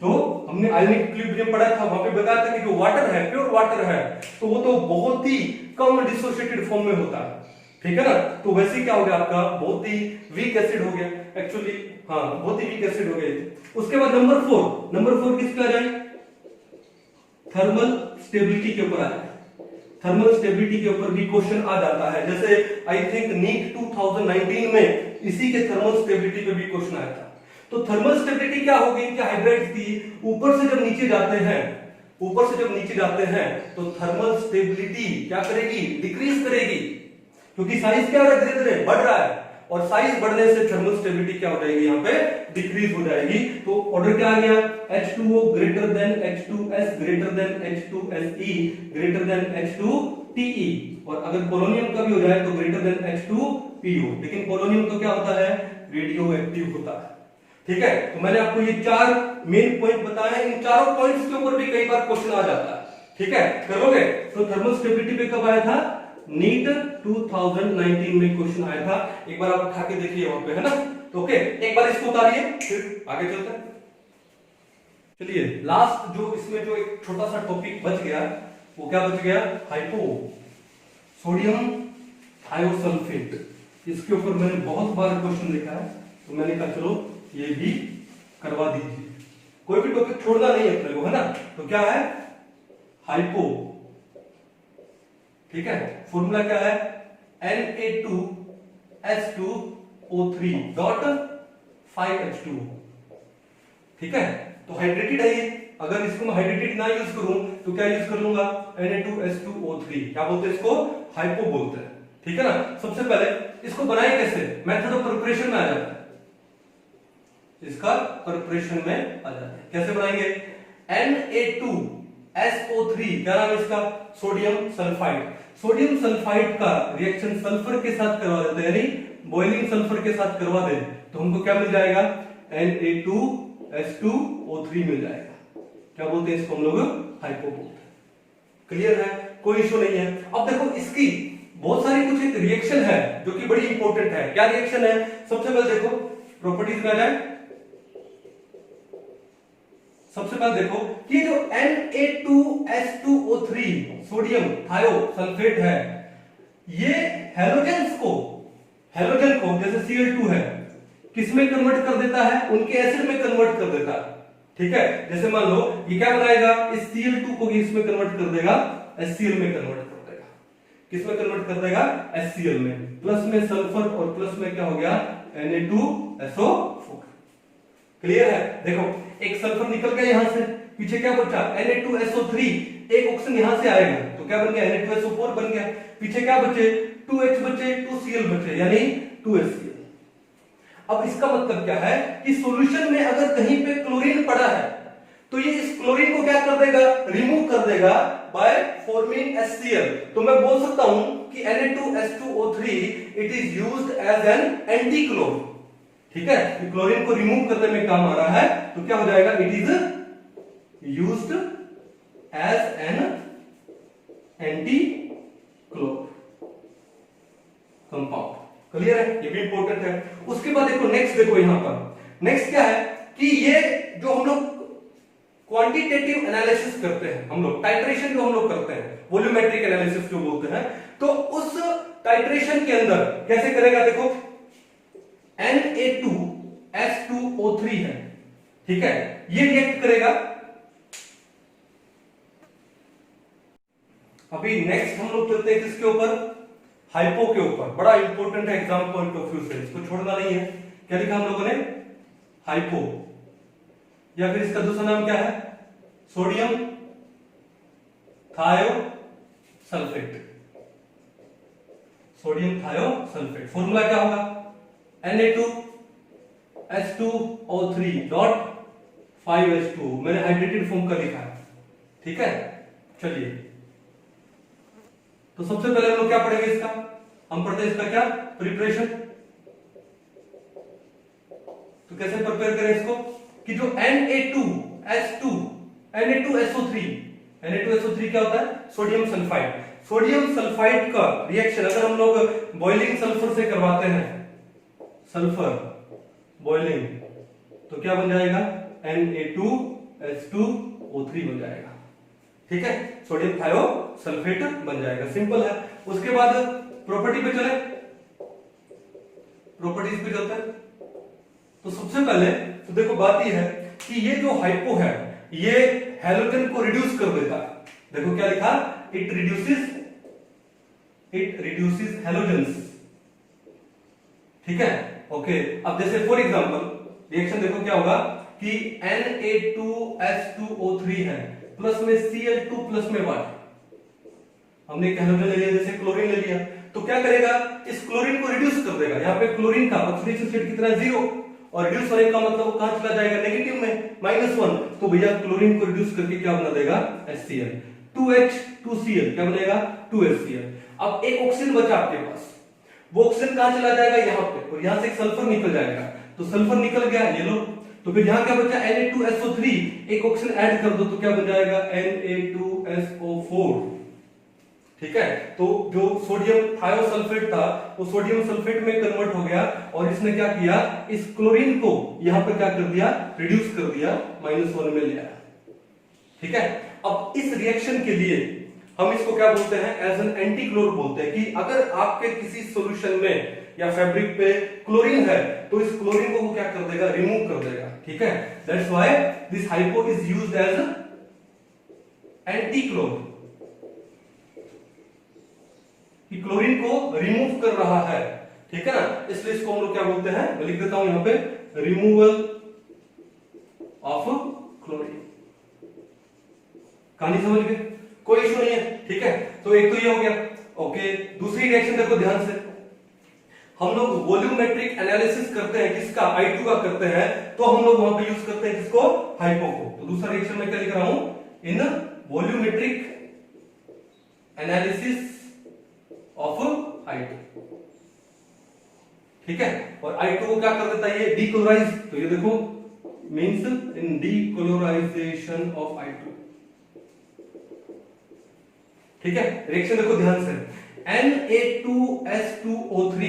Speaker 1: तो हमने आयोनिक इक्विलिब्रियम पढ़ा था, वहां पे बताया था कि जो वाटर है, प्योर वाटर है, तो वो तो बहुत ही कम डिसोसिएटेड फॉर्म में होता है, ठीक है ना। तो वैसे क्या हो गया आपका, बहुत ही वीक एसिड हो गया एक्चुअली, हाँ बहुत ही वीक एसिड हो गया। उसके बाद नंबर 4 किस पे आ जाए, थर्मल स्टेबिलिटी के ऊपर आ जाए। थर्मल स्टेबिलिटी के ऊपर भी क्वेश्चन आ जाता है, जैसे आई थिंक नीट 2019 में इसी के थर्मल स्टेबिलिटी पे भी क्वेश्चन आया था। तो थर्मल स्टेबिलिटी क्या होगी, क्या हाइड्राइड्स की ऊपर से जब नीचे जाते हैं तो थर्मल स्टेबिलिटी क्या करेगी, डिक्रीज करेगी, क्योंकि साइज क्या हो रहा है, धीरे धीरे बढ़ रहा है, और साइज बढ़ने से थर्मल स्टेबिलिटी क्या हो जाएगी, यहाँ पे डिक्रीज हो जाएगी। तो ऑर्डर क्या आ गया, H2O greater than H2S greater than H2SE greater than H2TE, और अगर पोलोनियम का भी हो जाए तो ग्रेटर देन H2PO। लेकिन पोलोनियम तो क्या होता है, रेडियो एक्टिव होता है, ठीक है। तो मैंने आपको ये 4 मेन पॉइंट बताए हैं, इन चारों पॉइंट्स के ऊपर भी कई बार क्वेश्चन आ जाता है, ठीक है, कर लोगे। तो थर्मल स्टेबिलिटी पे कब आया था, नीट 2019 में क्वेश्चन आया था, एक बार आप उठा के देखिए वहां पे, है ना। तो ओके, एक बार इसको उतारिए, फिर आगे चलते हैं। चलिए लास्ट जो इसमें जो एक छोटा सा टॉपिक बच गया, वो क्या बच गया, हाइपो सोडियम थायोसल्फेट। इसके ऊपर मैंने बहुत बार क्वेश्चन लिखा है, तो मैंने कहा चलो ये भी करवा दीजिए, कोई भी टॉपिक छोड़ना नहीं अपने को, है ना। तो क्या है, हाइपो, ठीक है, फॉर्मूला क्या है, Na2S2O3.5H2O, ठीक है। तो हाइड्रेटेड है ये, अगर इसको मैं हाइड्रेटेड ना यूज करूं तो क्या यूज कर लूंगा, Na2S2O3, क्या बोलते हैं इसको, हाइपो बोलते हैं, ठीक है ना। सबसे पहले इसको बनाए कैसे, मेथड ऑफ प्रिपरेशन में आ जाता है, इसका प्रिपरेशन में आ जाता है, कैसे बनाएंगे, Na2SO3, क्या नाम है इसका, सोडियम सल्फाइड। सोडियम सल्फाइड का रिएक्शन सल्फर के साथ करवा देते हैं, यानी बॉइलिंग सल्फर के साथ करवा दें तो हमको क्या मिल जाएगा, Na2S2O3 मिल जाएगा। क्या बोलते हैं इसको हम लोग, हाइपो बोलते हैं। क्लियर है, कोई इशू नहीं है। अब देखो इसकी बहुत सारी कुछ एक रिएक्शन है जो कि बड़ी इंपॉर्टेंट है। क्या रिएक्शन है, सबसे पहले देखो प्रॉपर्टीज में आ जाए, सबसे पहले देखो कि जो Na2S2O3 सोडियम थायोसल्फेट है, ये हैलोजन को जैसे Cl2 है किसमें कन्वर्ट कर देता है, उनके एसिड में कन्वर्ट कर देता है, ठीक है। जैसे मान लो ये क्या बनाएगा, इस Cl2 को इसमें कन्वर्ट कर देगा, HCl में कन्वर्ट कर देगा, किसमें कन्वर्ट कर देगा, HCl में। प्लस में सल्फर और प्लस में क्या हो गया, Na2SO4। क्लियर है, देखो एक सल्फर निकल गया यहां से, पीछे क्या बचा, Na2SO3, एक ऑक्सीजन यहां से आएगा तो क्या बन गया, Na2SO4 बन गया, पीछे क्या बचे, 2H बचे, 2Cl बचे, यानी 2HCl। अब इसका मतलब क्या है कि सॉल्यूशन में अगर कहीं पे क्लोरीन पड़ा है तो ये इस क्लोरीन को क्या कर देगा, रिमूव कर देगा बाय फॉर्मिंग HCl। तो मैं बोल सकता हूं कि Na2S2O3 it is used as an antichlor, ठीक है, क्लोरीन को रिमूव करने में काम आ रहा है, तो क्या हो जाएगा, it is used as an anti chlor compound. Clear है, ये भी इंपॉर्टेंट है। उसके बाद देखो नेक्स्ट, देखो यहां पर नेक्स्ट क्या है कि ये जो हम लोग क्वांटिटेटिव एनालिसिस करते हैं, हम लोग टाइट्रेशन जो हम लोग करते हैं, वॉल्यूमेट्रिक एनालिसिस जो बोलते हैं, तो उस टाइट्रेशन के अंदर कैसे करेगा, देखो Na2S2O3 है, ठीक है, ये रिएक्ट करेगा। अभी नेक्स्ट हम लोग चलते हैं किसके ऊपर, हाइपो के ऊपर। बड़ा इंपॉर्टेंट है एग्जाम पॉइंट ऑफ व्यू से, इसको छोड़ना नहीं है। क्या लिखा हम लोगों ने, हाइपो, या फिर इसका दूसरा नाम क्या है, sodium thiosulphate. Sodium thiosulphate formula क्या होगा, Na2S2O3.5H2। मैंने हाइड्रेटेड फॉर्म का लिखा है, ठीक है। चलिए, तो सबसे पहले हम लोग क्या पढ़ेंगे, इसका हम पढ़ते हैं इसका क्या प्रिपरेशन। तो कैसे प्रिपेयर करें इसको कि जो Na2SO3 क्या होता है, सोडियम सल्फाइड। सोडियम सल्फाइड का रिएक्शन अगर हम लोग बॉइलिंग सल्फर से करवाते हैं, सल्फर बॉइलिंग, तो क्या बन जाएगा, Na2S2O3 बन जाएगा, ठीक है, सोडियम थायोसल्फेट बन जाएगा, सिंपल है। उसके बाद प्रॉपर्टी पे चले, प्रॉपर्टीज पे चलते हैं। तो सबसे पहले तो देखो बात यह है कि ये जो हाइपो है ये हैलोजन को रिड्यूस कर देता है। देखो क्या लिखा, इट रिड्यूसेस हैलोजेंस, ठीक है, ओके। अब जैसे फॉर एग्जांपल रिएक्शन देखो क्या होगा कि Na2S2O3 है, प्लस में Cl2 प्लस में वाटर, हमने एक हैलोजन ले लिया, जैसे क्लोरीन ले लिया, तो क्या करेगा, इस क्लोरीन को रिड्यूस कर देगा। यहाँ पे क्लोरीन का ऑक्सीडेशन स्टेट कितना है, 0, और रिड्यूस होने का मतलब वो कहां चला जाएगा, नेगेटिव में, -1। तो भैया क्लोरीन को रिड्यूस करके क्या बना देगा, HCl, 2H2Cl, क्या बनेगा, 2HCl। अब एक ऑक्सीजन बचा आपके पास, वो ऑक्सीजन कहां चला जाएगा, यहाँ पे, और यहां से एक सल्फर निकल जाएगा, तो सल्फर निकल गया, ये लो। तो फिर यहां क्या बचा, Na2SO3, एक ऑक्सीजन ऐड कर दो तो क्या बन जाएगा, Na2SO4, ठीक है। तो जो सोडियम थायोसल्फेट था वो सोडियम सल्फेट में कन्वर्ट हो गया, और इसने क्या किया, इस क्लोरीन को यहां पर क्या कर दिया, रिड्यूस कर दिया, -1 में ले आया, ठीक है। अब इस रिएक्शन के लिए हम इसको क्या बोलते हैं, एज एन एंटी क्लोर बोलते हैं, कि अगर आपके किसी सॉल्यूशन में या फैब्रिक पे क्लोरीन है तो इस क्लोरीन को वो क्या कर देगा, रिमूव कर देगा, ठीक है। That's why this hypo is used as anti chlor, कि क्लोरीन को रिमूव कर रहा है, ठीक है ना, इसलिए इसको हम लोग क्या बोलते हैं, मैं लिख देता हूं यहां पे, रिमूवल ऑफ क्लोरीन। कहानी समझ गए, कोई इशू नहीं है, ठीक है। तो एक तो ये हो गया, ओके। दूसरी रिएक्शन देखो ध्यान से, हम लोग वॉल्यूमेट्रिक एनालिसिस करते हैं, किसका, I2 का करते हैं, तो हम लोग वहां पे यूज करते हैं किसको, हाइपो को। तो दूसरा रिएक्शन में क्या लिख रहा हूं, इन वॉल्यूमेट्रिक एनालिसिस ऑफ I2, ठीक है। और I2 को क्या कर देता है, ये डीक्लोराइज, तो ये देखो मींस इन डीक्लोराइजेशन ऑफ I2, ठीक है। रिएक्शन देखो ध्यान से, Na2S2O3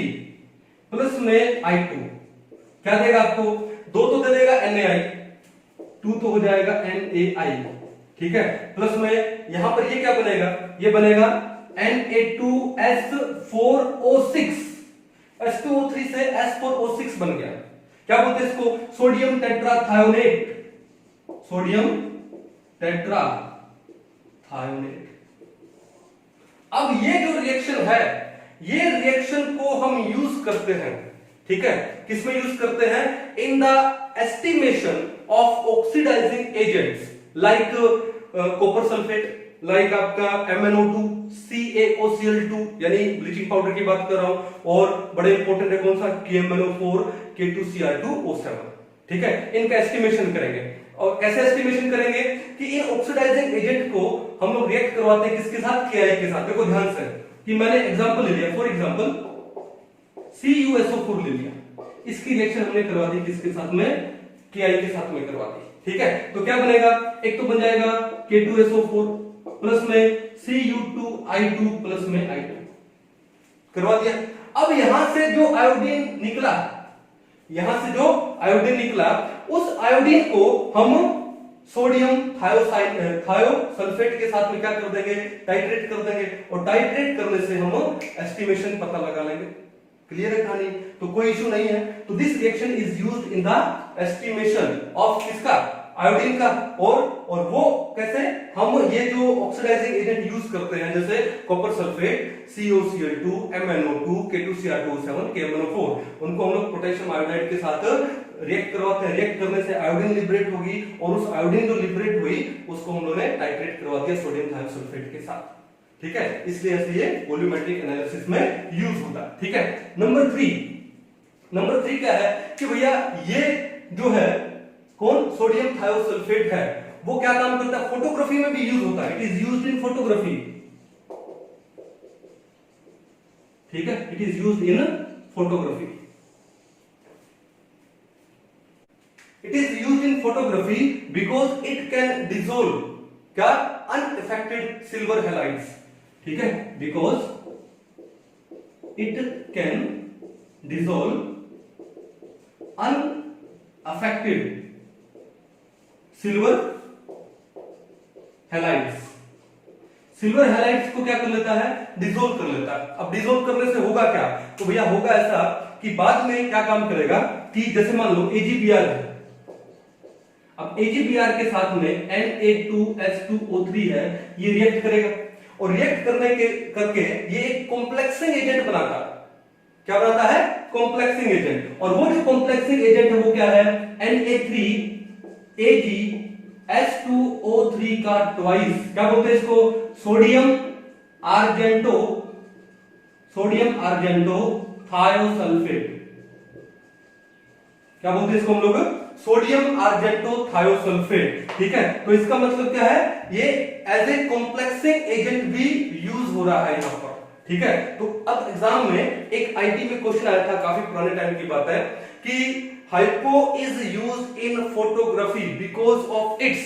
Speaker 1: प्लस में I2 क्या देगा आपको, 2 तो दे देगा NaI, 2 तो हो जाएगा NaI, ठीक है। प्लस में यहां पर ये क्या बनेगा, ये बनेगा Na2S4O6, S2O3 से S4O6 बन गया, क्या बोलते हैं इसको, सोडियम टेट्राथायोनेट, सोडियम टेट्राथायोनेट। अब ये जो रिएक्शन है, ये रिएक्शन को हम यूज करते हैं, ठीक है, किसमें यूज करते हैं, in the estimation of oxidising agents like copper sulphate, like आपका MnO2, CaOCl2, यानी ब्लीचिंग पाउडर की बात कर रहा हूं, और बड़े इंपॉर्टेंट है कौन सा, KMnO4, K2Cr2O7, ठीक है। इनका एस्टिमेशन करेंगे, और कैसे एस्टिमेशन करेंगे कि इन ऑक्सीडाइजिंग एजेंट को हम लोग रिएक्ट करवाते हैं किसके साथ, Ki के साथ। देखो ध्यान से कि मैंने एग्जांपल ले लिया, फॉर एग्जांपल CuSO4 ले लिया, इसकी रिएक्शन हमने करवा दी किसके साथ में, Ki के साथ में करवा दी, ठीक है। तो क्या बनेगा, एक तो बन जाएगा K2SO4 प्लस में Cu2I2 प्लस में I2 करवा दिया। अब यहां से जो आयोडीन निकला, यहां से जो आयोडीन निकला, उस आयोडीन को हम सोडियम थायोसल्फेट के साथ में क्या कर देंगे, टाइट्रेट कर देंगे, और टाइट्रेट करने से हम एस्टिमेशन पता लगा लेंगे। क्लियर है कहानी? तो कोई इशू नहीं है। तो this reaction is used in the estimation of किसका, आयोडीन का। और वो कैसे, हम ये जो ऑक्सीडाइजिंग एजेंट यूज करते हैं जैसे copper sulphate COCl2, MnO2, K2Cr2O7, KMnO4, उनको हम लोग पोटेशियम आयोडाइड के साथ रिएक्ट करवाते हैं। रिएक्ट करने से आयोडीन लिबरेट होगी, और उस आयोडीन जो लिबरेट हुई उसको हम लोगों ने टाइट्रेट करवा दिया सोडियम थायोसल्फेट के साथ। ठीक है, इसलिए ऐसे ये वॉल्यूमेट्रिक एनालिसिस में यूज होता है। ठीक है, नंबर 3 क्या है कि भैया ये जो है कौन, सोडियम थायोसल्फेट है, वो क्या काम करता है, फोटोग्राफी में भी यूज होता है। It is used in photography. ठीक है, it is used in photography. It is used in photography because it can dissolve क्या, अनअफेक्टेड सिल्वर हैलाइड्स। ठीक है, because it can dissolve unaffected silver halides. Silver halides को क्या कर लेता है, डिसोल्व कर लेता है। अब डिसोल्व करने से होगा क्या, तो भैया होगा ऐसा कि बाद में क्या काम करेगा कि जैसे मान लो AgBr है, अब AgBr के साथ में Na2H2O3 है, ये रिएक्ट करेगा, और रिएक्ट करके ये एक कॉम्प्लेक्सिंग एजेंट बनाता है। क्या बनाता है, कॉम्प्लेक्सिंग एजेंट। और वो जो कॉम्प्लेक्सिंग एजेंट है वो क्या है, Na3Ag2O3 का ट्वाइस, क्या बोलते हैं इसको, सोडियम आर्जेंटो थायोसल्फेट। क्या बोलते हैं इसको हम लोग, सोडियम आर्जेंटो थायोसल्फेट। ठीक है, तो इसका मतलब क्या है, ये एज ए कॉम्प्लेक्सिंग एजेंट भी यूज हो रहा है यहां पर। ठीक है, तो अब एग्जाम में एक आईटी में क्वेश्चन आया था, काफी पुराने टाइम की बात है, कि hypo is used in photography because of its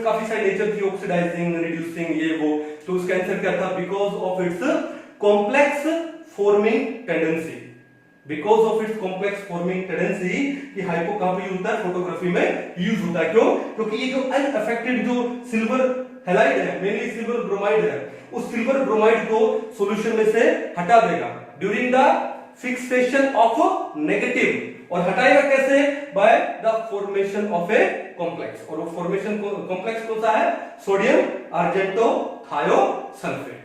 Speaker 1: काफी सारी नेचर थी, ऑक्सीडाइजिंग, रिड्यूसिंग, ये वो। तो उसका आंसर क्या था, because of its complex forming tendency. Because of its complex forming tendency, कि हाइपो कहां पे यूज होता है, फोटोग्राफी में यूज होता है। क्यों, क्योंकि ये जो अनअफेक्टेड जो सिल्वर हैलाइड है, मेनली सिल्वर ब्रोमाइड है, उस सिल्वर ब्रोमाइड को सॉल्यूशन में से हटा देगा during the fixation of negative. और हटाएगा कैसे, by the formation of a complex. और वो फॉर्मेशन कॉम्प्लेक्स कौन सा है, सोडियम आर्जेंटो थायोसल्फेट।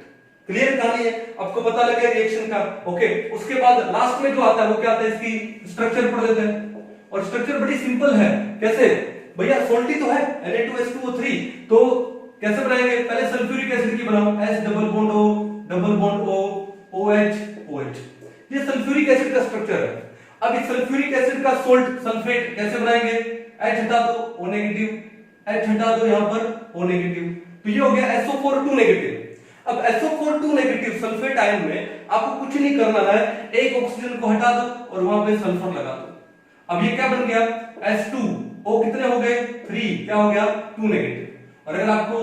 Speaker 1: क्लियर कहानी है, आपको पता लगे रिएक्शन का। ओके, उसके बाद लास्ट में जो आता है वो क्या आता है, इसकी स्ट्रक्चर पढ़ लेते हैं। और स्ट्रक्चर बड़ी सिंपल है, कैसे भैया, सोल्टी तो है Na2H2O3, तो कैसे बनाएंगे, पहले सल्फ्यूरिक एसिड की बनाओ, H double bond O double bond O OH। ये सल्फ्यूरिक एसिड का स्ट्रक्चर है। अब इस सल्फ्यूरिक एसिड का सोल्ट सल्फेट कैसे बनाएंगे, H हटा दो O नेगेटिव, H हटा दो यहां पर O नेगेटिव, तो ये हो गया SO4 2 नेगेटिव। अब SO4 2 नेगेटिव सल्फेट आयन में आपको कुछ नहीं करना है, एक ऑक्सीजन को हटा दो और वहां पे सल्फर लगा दो। अब ये क्या बन गया, H2O कितने हो गए, 3, क्या हो गया 2 नेगेटिव। और अगर आपको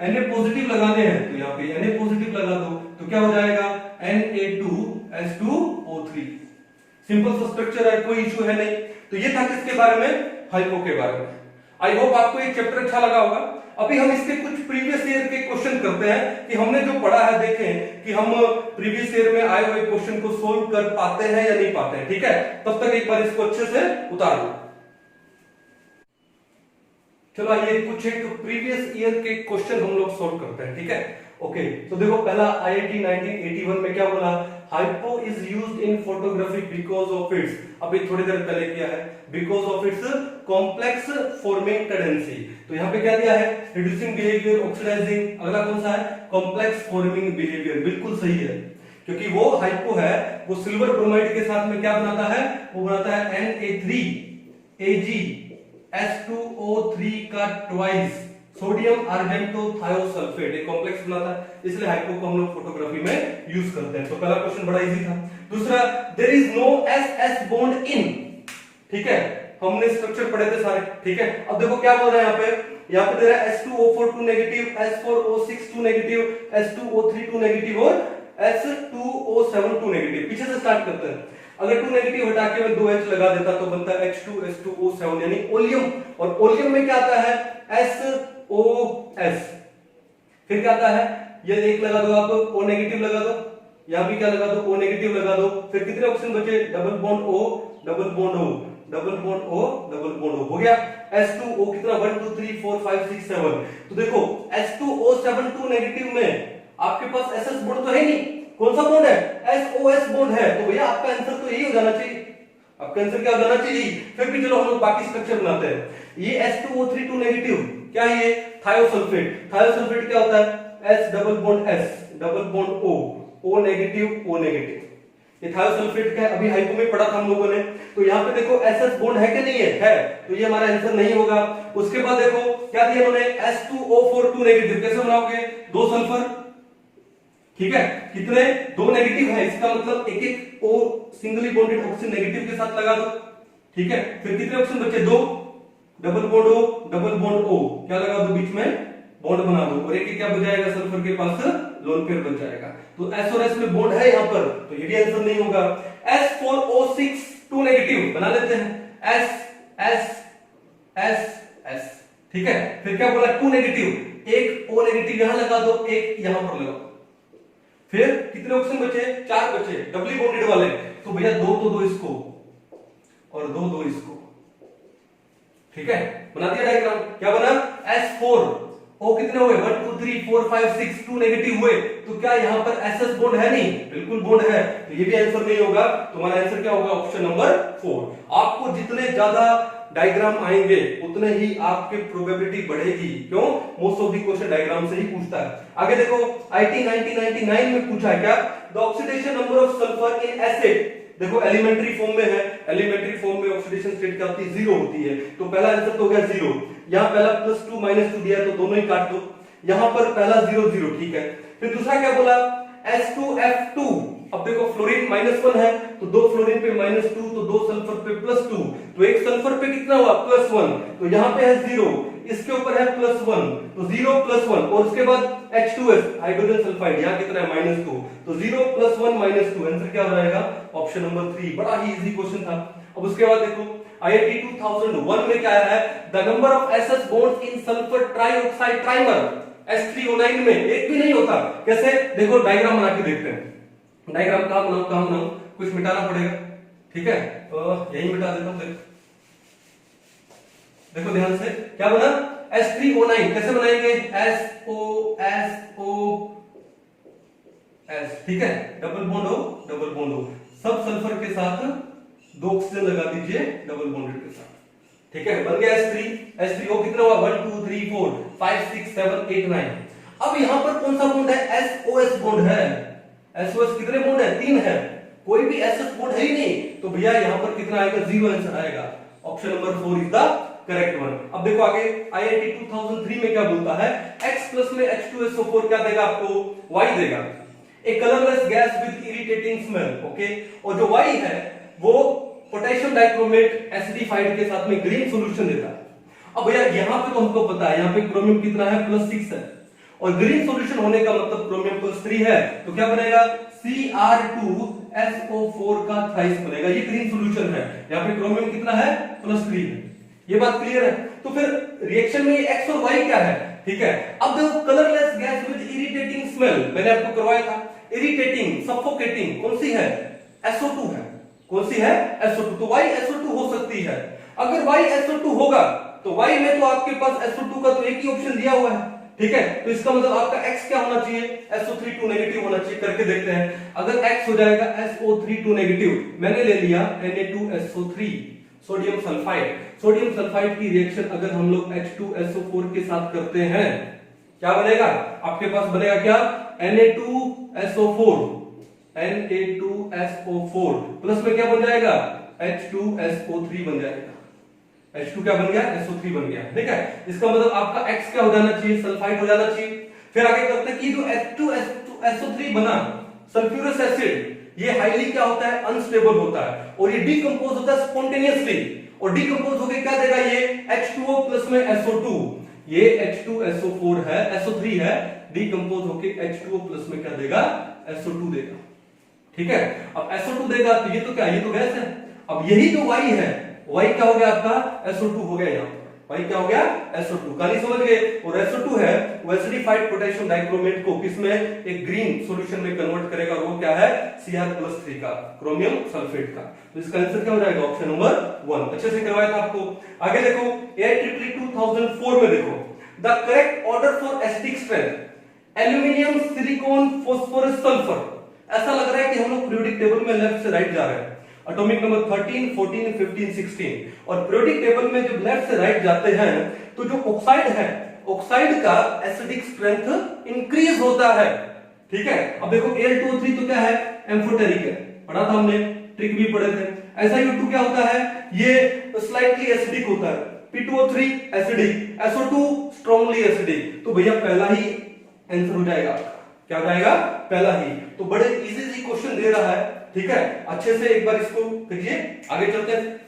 Speaker 1: Na पॉजिटिव लगाने हैं तो यहाँ पे Na पॉजिटिव लगा दो, तो क्या हो जाएगा Na2H2O3। सिंपल सा स्ट्रक्चर है, कोई इशू है नहीं। तो ये था किसके बारे में, हाइपो के बारे में। आई होप आपको ये चैप्टर अच्छा लगा होगा। अभी हम इसके कुछ प्रीवियस ईयर के क्वेश्चन करते हैं कि हमने जो पढ़ा है, देखें कि हम प्रीवियस ईयर में आए हुए क्वेश्चन को सोल्व कर पाते हैं या नहीं पाते हैं। ठीक है, तब तक एक बार इसको अच्छे से उतार लो। चलो आइए कुछ एक प्रीवियस ईयर के क्वेश्चन हम लोग सोल्व करते हैं। ठीक है, ओके, तो देखो पहला IIT 1981 में क्या बोला, hypo is used in photography because of its, अभी थोड़ी देर पहले किया है, because of its complex forming tendency. तो यहाँ पे क्या दिया है, रिड्यूसिंग बिहेवियर, ऑक्सीडाइजिंग। अगला कौन सा है, कॉम्प्लेक्स फॉर्मिंग बिहेवियर। बिल्कुल सही है, क्योंकि वो हाइपो है, वो सिल्वर ब्रोमाइड के साथ में क्या बनाता है, वो बनाता है Na3Ag2O3 का ट्वाइस सोडियम आर्जेंटो थायोसल्फेट, एक कॉम्प्लेक्स बनाता है, इसलिए हाइपो को हम लोग फोटोग्राफी में यूज करते हैं। तो पहला क्वेश्चन बड़ा इजी था। दूसरा, there is no SS bond in, ठीक है, हमने स्ट्रक्चर पढ़े थे सारे, ठीक है। अब देखो क्या बोल रहा है यहाँ पे दे रहा है S2O4 2 negative, S4O6 2 negative, S2O3 2 negative और S2O7 2 नेगेटिव। पीछे से स्टार्ट करते हैं। अगर 2 नेगेटिव हटा के मैं 2H लगा देता तो बनता है H2S2O7 यानी ओलियम, और ओलियम में क्या आता है SOS। फिर क्या आता है, ये एक लगा दो आप, O नेगेटिव लगा दो, यहां भी क्या लगा दो O नेगेटिव लगा दो। फिर कितने ऑप्शन बचे, double bond O, double bond O, double bond O, double bond O, हो गया। S2O कितना 1 2 3 4 5 6 7। तो देखो S2O7 2 नेगेटिव में आपके पास SS बॉन्ड तो है नहीं, कौन सा बॉन्ड है, SOS बॉन्ड है। तो भैया आपका आंसर तो यही हो जाना चाहिए, आपका आंसर क्या हो जाना चाहिए। फिर भी चलो हम लोग बाकी स्ट्रक्चर बनाते हैं। ये S2O3 2 नेगेटिव क्या है, ये थायोसल्फेट। थायोसल्फेट क्या होता है, S double bond S, double bond O, O negative O negative. ये थायोसल्फेट का अभी हाइपो में पढ़ा था हम लोगों ने। तो यहाँ पे देखो SS बॉन्ड है कि नहीं है, तो ये हमारा आंसर नहीं होगा। उसके बाद देखो क्या दिया उन्होंने, S2O4 2 नेगेटिव। कैसे बनाओगे, दो सल्फर, ठीक है, कितने, दो नेगेटिव है, इसका मतलब एक एक O singly bonded oxygen negative के साथ लगा दो, ठीक है। फिर कितने ऑप्शन बचे, दो, double bond O, double bond O, क्या लगा दो, बीच में बॉन्ड बना दो, और एक क्या बच जाएगा, सल्फर के पास लोन पेयर बच जाएगा। तो S और S में बॉन्ड है यहाँ पर, तो ये भी आंसर नहीं होगा। S4O6 2 नेगेटिव बना लेते हैं, S S S S, ठीक है। फिर क्या बोला, 2 नेगेटिव, एक O नेगेटिव यहां लगा दो, एक यहां पर लगाओ। फिर कितने ऑप्शन बचे, चार बचे, डबली बॉन्डेड वाले। तो भैया दो तो दो इसको और दो दो इसको, ठीक है। बना दिया डायग्राम, क्या बना, S4 O कितने हुए, 1 2 3 4 5 6 2 नेगेटिव हुए। तो क्या यहाँ पर SS बॉन्ड है, नहीं, बिल्कुल बॉन्ड है। तो ये भी आंसर नहीं होगा। तुम्हारा आंसर क्या होगा, ऑप्शन नंबर 4। आपको जितने ज्यादा डायग्राम आएंगे उतने ही आपकी प्रोबेबिलिटी बढ़ेगी। क्यों, most of the question diagram से ही पूछता है। आगे देखो IT 1999 में पूछा है क्या, the oxidation number of sulphur in acid. देखो एलिमेंट्री फॉर्म में है, एलिमेंट्री फॉर्म में ऑक्सीडेशन स्टेट क्या होती है, 0 होती है। तो पहला आंसर तो हो गया 0। यहाँ पहला +2 -2 दिया है तो दोनों ही काट दो। यहाँ पर पहला 0 0, ठीक है। फिर दूसरा क्या बोला, S2F2। अब देखो फ्लोरीन -1 है तो दो फ्लोरीन पे -2, तो दो सल्फर पे +2, तो एक सल्फर पे कितना हुआ, +1। तो यहाँ पे है 0, इसके ऊपर है +1, तो 0 +1, और उसके बाद H2S हाइड्रोजन सल्फाइड, यहाँ कितना है -2, तो 0 +1 -2, आंसर क्या हो जाएगा, ऑप्शन नंबर 3। बड़ा ही इजी क्वेश्चन था। अब उसके बाद देखो IIT 2001 में क्या है, the number of SS bonds in sulphur trioxide trimer S3O9 में एक भी नहीं होता। कैसे, देखो डायग्राम बना के देखते हैं। डायग्राम कहां बनाऊं, कुछ मिटाना पड़ेगा, ठीक है। यही मिटा देता हूं। देखो ध्यान से, क्या बना, S3O9 कैसे बनाएंगे, SOSO S, ठीक है, double bond O, double bond O, सब सल्फर के साथ दो ऑक्सीजन लगा दीजिए डबल बॉन्डेड के साथ, ठीक है। बन गया S3O कितना हुआ, 1 2 3 4 5 6 7 8 9। अब यहां पर कौन सा बॉन्ड है, SOS बॉन्ड है। SOS कितने बॉन्ड है, 3 है, कोई भी SS बॉन्ड है ही नहीं। तो भैया यहां पर कितना आएगा, 0 आंसर आएगा। Option number 4 is the correct one. अब देखो आगे IIT 2003 में क्या बोलता है, X+ में H2SO4 क्या देगा आपको, Y देगा, a colourless gas with irritating smell, okay. और जो Y है वो पोटेशियम डाइक्रोमेट एसिडिफाइड के साथ में ग्रीन सॉल्यूशन देता है। अब भैया यहाँ पे तो हमको पता है, यहाँ पे क्रोमियम कितना है, +6 है, और ग्रीन सॉल्यूशन होने का मतलब क्रोमियम +3 है, तो क्या बनेगा, Cr2SO4 का थ्राइस बनेगा। ये ग्रीन सॉल्यूशन है, यहाँ पे क्रोमियम कितना है, +3 है। ये बात क्लियर है। तो फिर रिएक्शन में X और Y क्या है, ठीक है। अब देखो colourless gas with irritating smell, मैंने आपको करवाया था, इरिटेटिंग सफोकेटिंग कौन सी है, SO2 है, कौन सी है, SO2। तो Y SO2 हो सकती है। अगर Y SO2 होगा तो Y में तो आपके पास SO2 का तो एक ही ऑप्शन दिया हुआ है, ठीक है। तो इसका मतलब आपका X क्या होना चाहिए, SO3 2 नेगेटिव होना चाहिए। करके देखते हैं, अगर X हो जाएगा SO3 2 नेगेटिव, मैंने ले लिया Na2SO3 sodium sulphide. Sodium sulphide की रिएक्शन अगर हम लोग H2SO4 के साथ करते हैं, क्या बनेगा, आपके पास बनेगा क्या, Na2SO4 प्लस में क्या बन जाएगा, H2SO3 बन जाएगा। H2 क्या बन गया, SO3 बन गया, ठीक है। इसका मतलब आपका X क्या हो जाना चाहिए, सल्फाइड हो जाना चाहिए। फिर आगे करते हैं कि जो H2SO3 बना, सल्फ्यूरस एसिड, ये हाईली क्या होता है, अनस्टेबल होता है, और ये डिकंपोज होता है स्पॉन्टेनियसली। और डिकम्पोज होके क्या देगा ये H2O प्लस में SO2, ये H2SO4 है, SO3 है, डिकम्पोज होके H2O प्लस में क्या देगा SO2 देगा। ठीक है, अब SO2 देगा तो ये तो क्या, ये तो गैस है। अब यही जो Y है, Y क्या हो गया आपका SO2 हो गया, यहाँ Y क्या हो गया SO2, कहानी समझ गए। और SO2 है वो एसिडिफाइड पोटेशियम डाइक्रोमेट को किसमें, एक ग्रीन सॉल्यूशन में कन्वर्ट करेगा, वो क्या है Cr+3 का, क्रोमियम सल्फेट का। तो इसका आंसर क्या हो जाएगा ऑप्शन नंबर 1। अच्छे से करवाया था आपको। आगे देखो AIEEE 2004 में देखो, the correct order for acidic strength aluminium, silicon, phosphorus, sulphur. ऐसा लग रहा है कि हम लोग पीरियोडिक टेबल में लेफ्ट से राइट जा रहे हैं। एटॉमिक नंबर 13, 14, 15, 16 और पीरियोडिक टेबल में जब लेफ्ट से राइट जाते हैं तो जो ऑक्साइड है, ऑक्साइड का एसिडिक स्ट्रेंथ इंक्रीज होता है। ठीक है, अब देखो Al2O3 तो क्या है एम्फोटेरिक है, पढ़ा था हमने, ट्रिक भी पढ़े थे। SiO2 क्या होता है, ये स्लाइटली एसिडिक होता है। P2O3 acidic, SO2 strongly acidic. तो भैया पहला ही आंसर हो जाएगा, क्या हो जाएगा पहला ही। तो बड़े इजी क्वेश्चन दे रहा है, ठीक है, अच्छे से एक बार इसको करिए, आगे चलते हैं।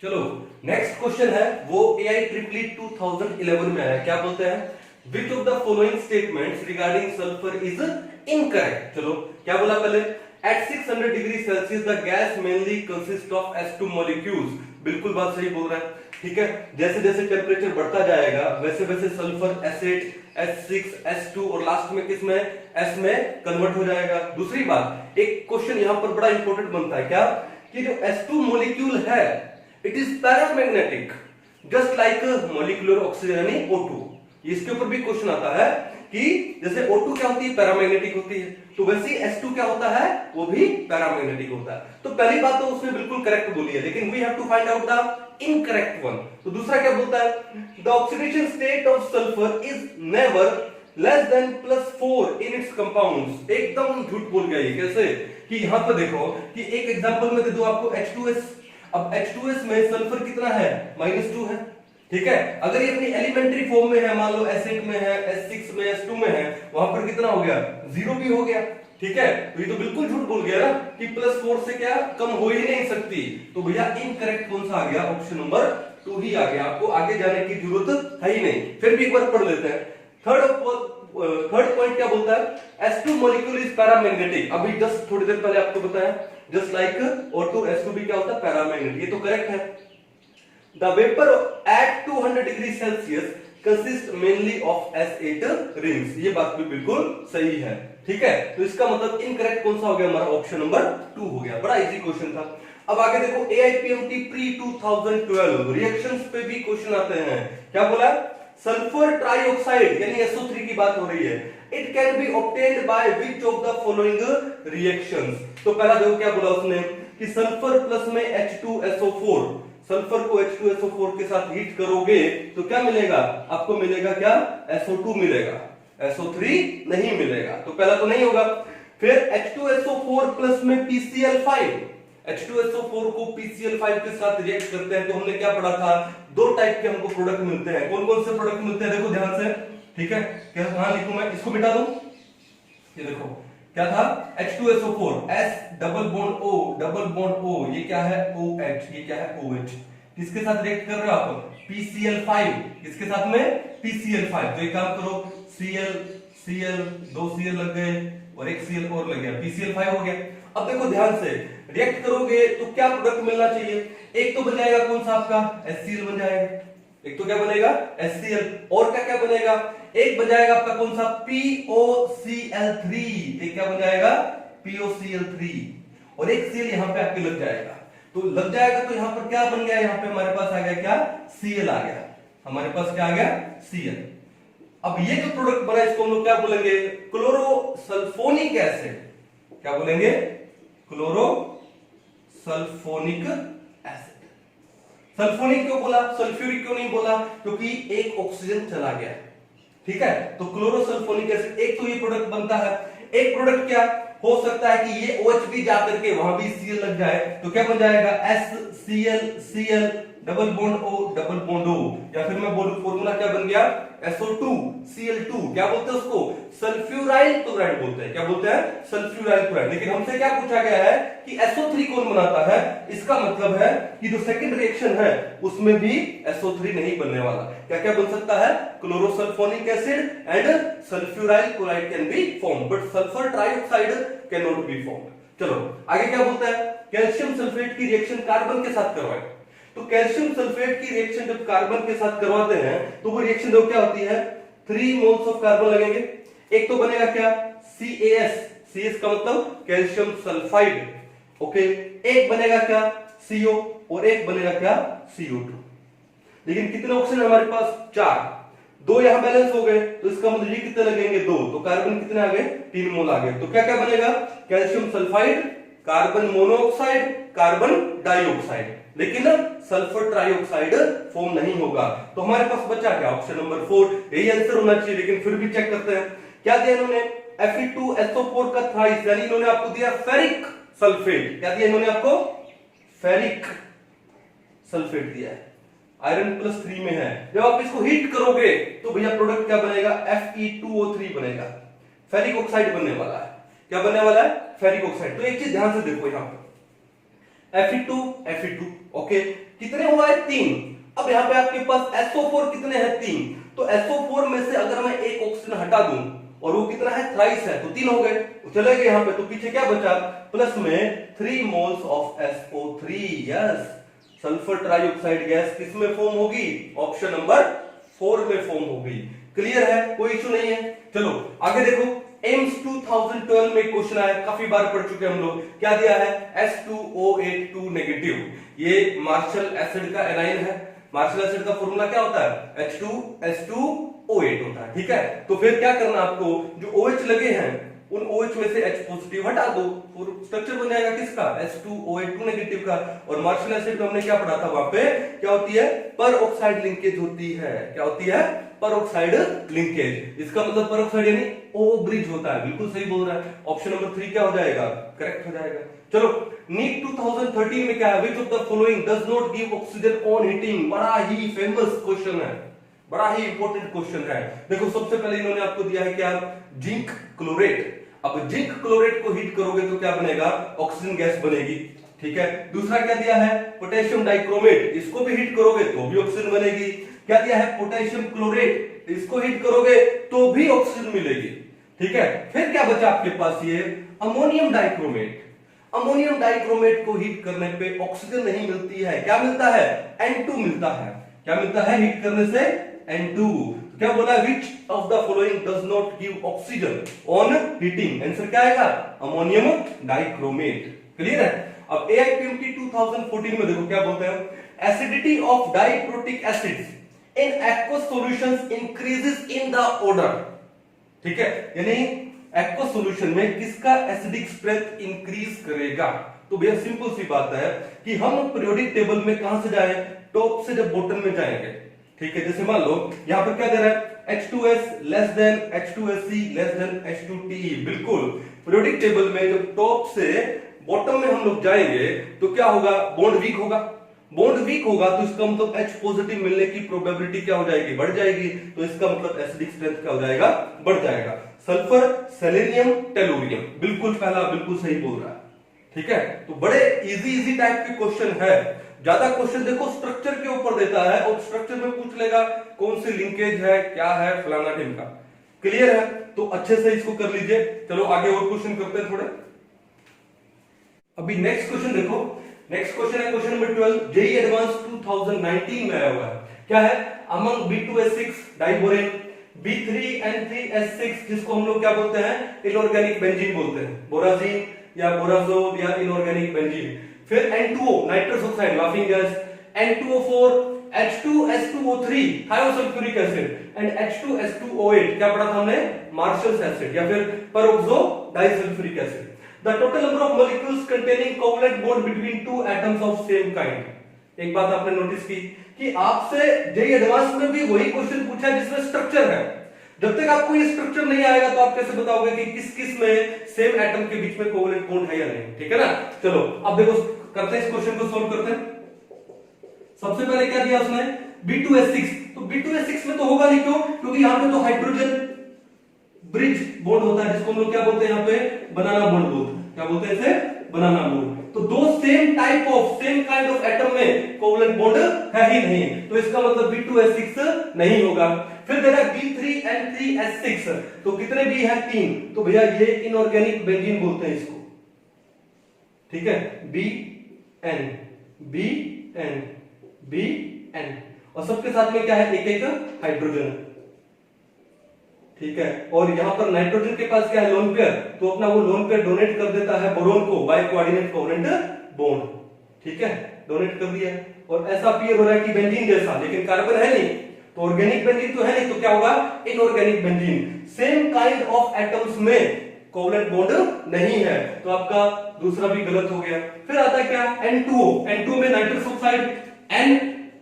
Speaker 1: चलो नेक्स्ट क्वेश्चन है वो AIEEE 2011 में आया, क्या बोलते हैं, which of the following statements regarding sulphur is incorrect. चलो क्या बोला पहले, at 600 degree Celsius the gas mainly consist of S2 molecules. बिल्कुल बात सही बोल रहा है। ठीक है, जैसे जैसे टेम्परेचर बढ़ता जाएगा वैसे वैसे सल्फर S8, S6, S2 और लास्ट में किस में S में कन्वर्ट हो जाएगा। दूसरी बात, एक क्वेश्चन यहां पर बड़ा इंपॉर्टेंट बनता है, क्या कि जो S2 मॉलिक्यूल है it is paramagnetic just like molecular oxygen यानी O2। इसके ऊपर भी क्वेश्चन आता है कि जैसे O2 क्या होती है पैरामैग्नेटिक होती है, तो वैसे S2 क्या होता है वो भी पैरामैग्नेटिक होता है। तो पहली बात तो उसने बिल्कुल करेक्ट बोली है, लेकिन we have to find out the incorrect one. तो दूसरा क्या बोलता है, the oxidation state of sulphur is never less than +4 in its compounds. एकदम झूठ बोल गया ये, कैसे कि यहां पर देखो कि एक एग्जांपल में दे दो आपको H2S। अब H2S में सल्फर कितना है -2 है। ठीक है, अगर ये अपनी एलिमेंट्री फॉर्म में है, मान लो S8 में है, S6 में, S2 में है, वहां पर कितना हो गया 0 भी हो गया। ठीक है, तो ये तो बिल्कुल झूठ बोल गया ना कि +4 से क्या कम हो ही नहीं सकती। तो भैया इनकरेक्ट कौन सा आ गया, ऑप्शन नंबर 2 ही आ गया। आपको आगे जाने की जरूरत है ही नहीं, फिर भी एक बार पढ़ लेते हैं। थर्ड पॉइंट क्या बोलता है, S2 मॉलिक्यूल इज पैरामैग्नेटिक। अभी जस्ट थोड़ी देर पहले आपको बताया, जस्ट लाइक O2 S2 भी क्या होता है पैरामैग्नेटिक, ये तो करेक्ट है। The vapor at 200 degree Celsius consists mainly of S8 rings। ये बात भी बिल्कुल सही है। ठीक है, तो इसका मतलब इनकरेक्ट कौन सा हो गया हमारा, ऑप्शन नंबर 2 हो गया। बड़ा इजी क्वेश्चन था। अब आगे देखो AIPMT प्री 2012 रिएक्शंस पे भी क्वेश्चन आते हैं। क्या बोला, सल्फर ट्राइऑक्साइड यानी SO3 की बात हो रही है, it can be obtained by which of the following reactions. तो पहला देखो क्या बोला उसने कि सल्फर प्लस में H2SO4, सल्फर को H2SO4 के साथ हीट करोगे तो क्या मिलेगा आपको, मिलेगा क्या SO2 मिलेगा, SO3 नहीं मिलेगा। तो पहला तो नहीं होगा। फिर H2SO4 प्लस में PCl5, H2SO4 को PCl5 के साथ रिएक्ट करते हैं तो हमने क्या पढ़ा था, दो टाइप के हमको प्रोडक्ट मिलते हैं। कौन कौन से प्रोडक्ट मिलते हैं देखो ध्यान से। ठीक है, क्या कहां लिखूं मैं, इसको मिटा दूं, ये देखो क्या था H2SO4 S double bond O, ये क्या है OH, ये क्या है OH। किसके साथ रिएक्ट कर रहे हो आप, PCl5, किसके साथ में PCl5। तो एक काम करो, Cl, 2 Cl लग गए और एक Cl और लग गया, PCl5 हो गया। अब देखो ध्यान से, रिएक्ट करोगे तो क्या प्रोडक्ट मिलना चाहिए, एक तो बन जाएगा कौन सा आपका HCl बन जाएगा, एक तो क्या बनेगा HCl, और क्या क्या बनेगा, एक बन जाएगा आपका कौन सा POCl3, एक क्या बन जाएगा POCl3, और एक Cl यहां पे आपके लग जाएगा। तो लग जाएगा तो यहां पर क्या बन गया, यहां पे हमारे पास आ गया क्या Cl आ गया, हमारे पास क्या आ गया Cl। अब ये जो प्रोडक्ट बना इसको हम लोग क्या बोलेंगे, क्लोरोसल्फोनिक एसिड। क्या बोलेंगे, क्लोरोसल्फोनिक एसिड। सल्फोनिक क्यों बोला, सल्फ्यूरिक क्यों नहीं बोला, क्योंकि एक ऑक्सीजन चला गया। ठीक है, तो क्लोरोसल्फोनिक एसिड, एक तो ये प्रोडक्ट बनता है। एक प्रोडक्ट क्या हो सकता है कि ये OH भी जाकर के वहां भी Cl लग जाए, तो क्या बन जाएगा HCl, Cl double bond O double bond O, या फिर मैं बोलूं फॉर्मूला क्या बन गया SO2 Cl2, क्या बोलते हैं उसको सल्फ्यूराइल क्लोराइड बोलते हैं, क्या बोलते हैं सल्फ्यूराइल क्लोराइड। लेकिन हमसे क्या पूछा गया है कि SO3 कौन बनाता है, इसका मतलब है कि जो सेकंड रिएक्शन है उसमें भी SO3 नहीं बनने वाला। क्या क्या बन सकता है, chlorosulphonic acid and sulphuryl chloride can be form but sulphur trioxide can not be form. चलो आगे क्या बोलता है, कैल्शियम सल्फेट की रिएक्शन कार्बन के साथ करवाएं। तो कैल्शियम सल्फेट की रिएक्शन जब कार्बन के साथ करवाते हैं तो वो रिएक्शन देखो क्या होती है, 3 मोल्स ऑफ कार्बन लगेंगे, एक तो बनेगा क्या CaS, CS का मतलब कैल्शियम सल्फाइड, ओके, एक बनेगा क्या CO और एक बनेगा क्या CO2। लेकिन कितने ऑक्सीजन हमारे पास 4, 2 यहां बैलेंस हो गए तो इसका मतलब ये कितने लगेंगे 2, तो कार्बन कितने आ गए 3 मोल आ गए। तो क्या क्या बनेगा, calcium sulphide, carbon monoxide, carbon dioxide, लेकिन सल्फर ट्राइऑक्साइड फॉर्म नहीं होगा। तो हमारे पास बचा क्या, ऑप्शन नंबर 4, यही आंसर होना चाहिए। लेकिन फिर भी चेक करते हैं क्या दिया इन्होंने, Fe2SO4 का थ्राइस, यानी इन्होंने आपको दिया फेरिक सल्फेट, क्या दिया इन्होंने आपको फेरिक सल्फेट दिया है, आयरन +3 में है। जब आप इसको हीट करोगे तो भैया प्रोडक्ट क्या बनेगा Fe2O3 बनेगा, फेरिक ऑक्साइड बनने वाला है। क्या बनने वाला है, फेरिक ऑक्साइड। तो एक चीज ध्यान से देखो यहां पे Fe2 ओके, कितने हुआ है 3। अब यहां पे आपके पास SO4 कितने हैं 3, तो SO4 में से अगर मैं एक ऑक्सीजन हटा दूं और वो कितना है थ्राइस है तो 3 हो गए, तो चले गए यहां पे, तो पीछे क्या बचा प्लस में 3 moles of SO3। Yes, sulphur trioxide gas किस में फॉर्म होगी, ऑप्शन नंबर 4 में फॉर्म होगी। क्लियर है, कोई इशू नहीं है। चलो आगे देखो, एम्स 2012 में क्वेश्चन आया, काफी बार पढ़ चुके हम लोग, क्या दिया है H2O8 नेगेटिव, ये मार्शल एसिड का एनाइन है। मार्शल एसिड का फॉर्मूला क्या होता है H2S2O8 होता है, ठीक है। तो फिर क्या करना आपको, जो OH लगे हैं उन OH में से H पॉजिटिव हटा दो, स्ट्रक्चर बन जाएगा किसका H2O8 नेगेटिव का। और मार्शल एसिड में हमने क्या पढ़ा था, वहां पे क्या होती है पर ऑक्साइड लिंकेज होती है, क्या होती है पर ऑक्साइड लिंकेज। इसका मतलब पर ऑक्साइड यानी O ब्रिज होता है, बिल्कुल सही बोल रहा है। ऑप्शन नंबर 3 क्या हो जाएगा, करेक्ट हो जाएगा। चलो नीट 2013 में क्या है, विच of the following does not give oxygen on heating, बड़ा ही फेमस क्वेश्चन है, बड़ा ही इंपॉर्टेंट क्वेश्चन है। देखो सबसे पहले इन्होंने आपको दिया है क्या, जिंक क्लोरेट। अब जिंक क्लोरेट को हीट करोगे तो क्या बनेगा, ऑक्सीजन गैस बनेगी, ठीक है। दूसरा क्या दिया है, पोटेशियम डाइक्रोमेट, इसको भी हीट करोगे तो भी ऑक्सीजन बनेगी। क्या दिया है, पोटेशियम क्लोरेट, इसको हीट करोगे तो भी ऑक्सीजन मिलेगी, ठीक है। फिर क्या बचा आपके पास, ये अमोनियम डाइक्रोमेट। अमोनियम डाइक्रोमेट को हीट करने पे ऑक्सीजन नहीं मिलती है, क्या मिलता है N2 मिलता है। क्या मिलता है हीट करने से N2। क्या बोला, विच of the following does not give oxygen on heating, answer क्या आएगा अमोनियम डाइक्रोमेट। क्लियर है। अब AIPMT 2014 में देखो क्या बोलते हैं, acidity of diprotic acids in aqueous solutions increases in the order, ठीक है, यानी एक्वस सॉल्यूशन में किसका एसिडिक स्ट्रेंथ इंक्रीज करेगा। तो भैया सिंपल सी बात है कि हम पीरियोडिक टेबल में कहां से जाएं, टॉप से जब बॉटम में जाएंगे, ठीक है। जैसे मान लो यहां पर क्या दे रहा है, H2S less than H2SC less than H2TE, बिल्कुल पीरियोडिक टेबल में जब टॉप से बॉटम में हम लोग जाएंगे तो क्या होगा, बॉन्ड वीक होगा। बॉन्ड वीक होगा तो इसका मतलब H पॉजिटिव मिलने की प्रोबेबिलिटी क्या हो जाएगी, बढ़ जाएगी। तो इसका मतलब एसिडिक स्ट्रेंथ क्या हो जाएगा, बढ़ जाएगा। सल्फर, सेलेनियम, टेलुरियम, बिल्कुल पहला बिल्कुल सही बोल रहा है, ठीक है। तो बड़े इजी टाइप के क्वेश्चन है। ज्यादा क्वेश्चन देखो स्ट्रक्चर के ऊपर देता है और स्ट्रक्चर में पूछ लेगा कौन सी लिंकेज है, क्या है, फलाना ढिमका। क्लियर है, तो अच्छे से इसको कर लीजिए। चलो आगे और क्वेश्चन करते हैं थोड़े। अभी नेक्स्ट क्वेश्चन देखो, नेक्स्ट क्वेश्चन है क्वेश्चन नंबर 12, जेईई एडवांस 2019 में आया हुआ है। क्या है, अमंग B2S6 डाइबोरेन, B3N3S6 जिसको हम लोग क्या बोलते हैं, इनऑर्गेनिक बेंजीन बोलते हैं, बोराजीन या बोराजोल या इनऑर्गेनिक बेंजीन। फिर N2O nitrous oxide laughing gas, N2O4, H2S2O3 thiosulphuric acid and H2S2O8 क्या पढ़ा था हमने, मार्शल्स एसिड या फिर peroxo disulphuric acid. The total number of molecules containing covalent bond between two atoms of same kind। एक बात आपने नोटिस की कि आपसे जेईई एडवांस में भी वही क्वेश्चन पूछा है जिसमें स्ट्रक्चर है। जब तक आपको ये स्ट्रक्चर नहीं आएगा तो आप कैसे बताओगे कि किस किस में सेम एटम के बीच में कोवलेंट बॉन्ड है या नहीं, ठीक है ना। चलो अब देखो करते हैं इस क्वेश्चन को सोल्व करते हैं। सबसे पहले क्या दिया उसने, B2S6। तो B2S6 में तो होगा नहीं, क्यों, क्योंकि यहाँ पे तो हाइड्रोजन ब्रिज बॉन्ड होता है, जिसको हम लोग क्या बोलते हैं यहाँ पे, बनाना बॉन्ड बोलते हैं। क्या बोलते हैं इसे, बनाना बॉन्ड। तो दो same type of, same kind of atom में कोवलेंट बॉन्ड है ही नहीं, तो इसका मतलब B2S6 नहीं होगा। फिर दे रहा B3N3S6, तो कितने B है, 3, तो भैया ये इनऑर्गेनिक बेंजीन बोलते हैं इसको, ठीक है, BN BN BN, और सबके साथ में क्या है, एक एक हाइड्रोजन, ठीक है। और यहां पर नाइट्रोजन के पास क्या है, लोन पेयर, तो अपना वो लोन पेयर डोनेट कर देता है बोरोन को बाय कोऑर्डिनेट कोवेलेंट बॉन्ड, ठीक है, डोनेट कर दिया। और ऐसा अपीयर हो रहा है कि बेंजीन जैसा, लेकिन कार्बन है नहीं, तो ऑर्गेनिक बेंजीन तो है नहीं, तो क्या होगा, inorganic benzene. Same kind of atoms में कोवेलेंट बॉन्ड नहीं है, तो आपका दूसरा भी गलत हो गया। फिर आता है क्या, N2O, N2O में nitrous oxide N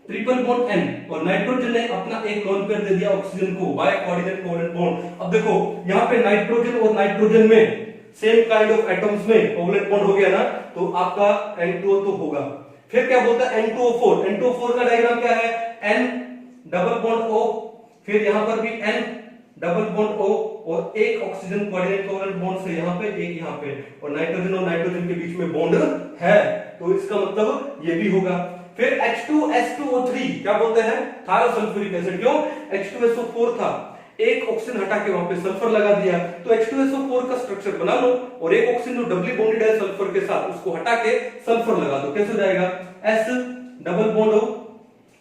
Speaker 1: triple bond N, और नाइट्रोजन ने अपना एक लोन पेयर दे दिया ऑक्सीजन को बाय कोऑर्डिनेट कोवेलेंट बॉन्ड। अब देखो यहाँ पे नाइट्रोजन और नाइट्रोजन में सेम काइंड ऑफ एटम्स में कोवेलेंट बॉन्ड हो गया ना, तो आपका N2O तो होगा। फिर क्या बोलता है, N2O4, N2O4 का डायग्राम क्या है, N डबल बॉन्ड O, फिर यहां पर भी N डबल बॉन्ड O, और एक ऑक्सीजन कोऑर्डिनेट कोवेलेंट बॉन्ड से यहां पे, एक यहां पे, और नाइट्रोजन और नाइट्रोजन के बीच में बॉन्ड है, तो इसका मतलब ये भी होगा। फिर H2SO3 क्या बोलते हैं, थायोसल्फ्यूरिक एसिड, क्यों, H2SO4 था, एक ऑक्सीजन हटा के वहां पे सल्फर लगा दिया, तो H2SO4 का स्ट्रक्चर बना लो, और एक ऑक्सीजन जो डबली बॉन्डेड है सल्फर के साथ, उसको हटा के सल्फर लगा दो, कैसे हो जाएगा, S double bond O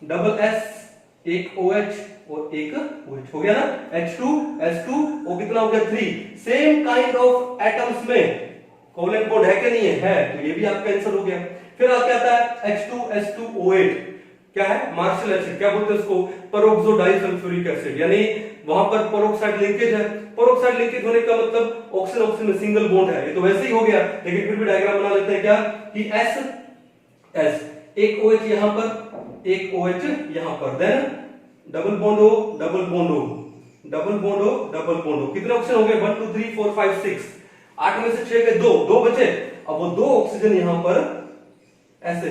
Speaker 1: double S, एक OH और एक OH, हो गया ना, H2S2 O कितना हो गया, 3। सेम काइंड ऑफ एटम्स में कोवेलेंट बॉन्ड है कि नहीं है, तो ये भी आपका आंसर हो गया। फिर क्या आता है, H2S2O8, क्या है, मार्शल एसिड, क्या बोलते हैं उसको, पेरोक्सो डाइसल्फ्यूरिक एसिड, यानी वहां पर पेरोक्साइड लिंकेज है। पेरोक्साइड लिंकेज होने का मतलब ऑक्सीजन ऑक्सीजन में सिंगल बॉन्ड है, ये तो वैसे ही हो गया, लेकिन फिर भी डायग्राम बना लेते हैं क्या, कि S एक OH यहां पर, एक OH यहां पर, then double bond O double bond O double bond O double bond O, कितने ऑक्सीजन हो गए, 1 2 3 4 5 6, 8 में से 6 के 2 बचे। अब वो 2 ऑक्सीजन यहां पर ऐसे,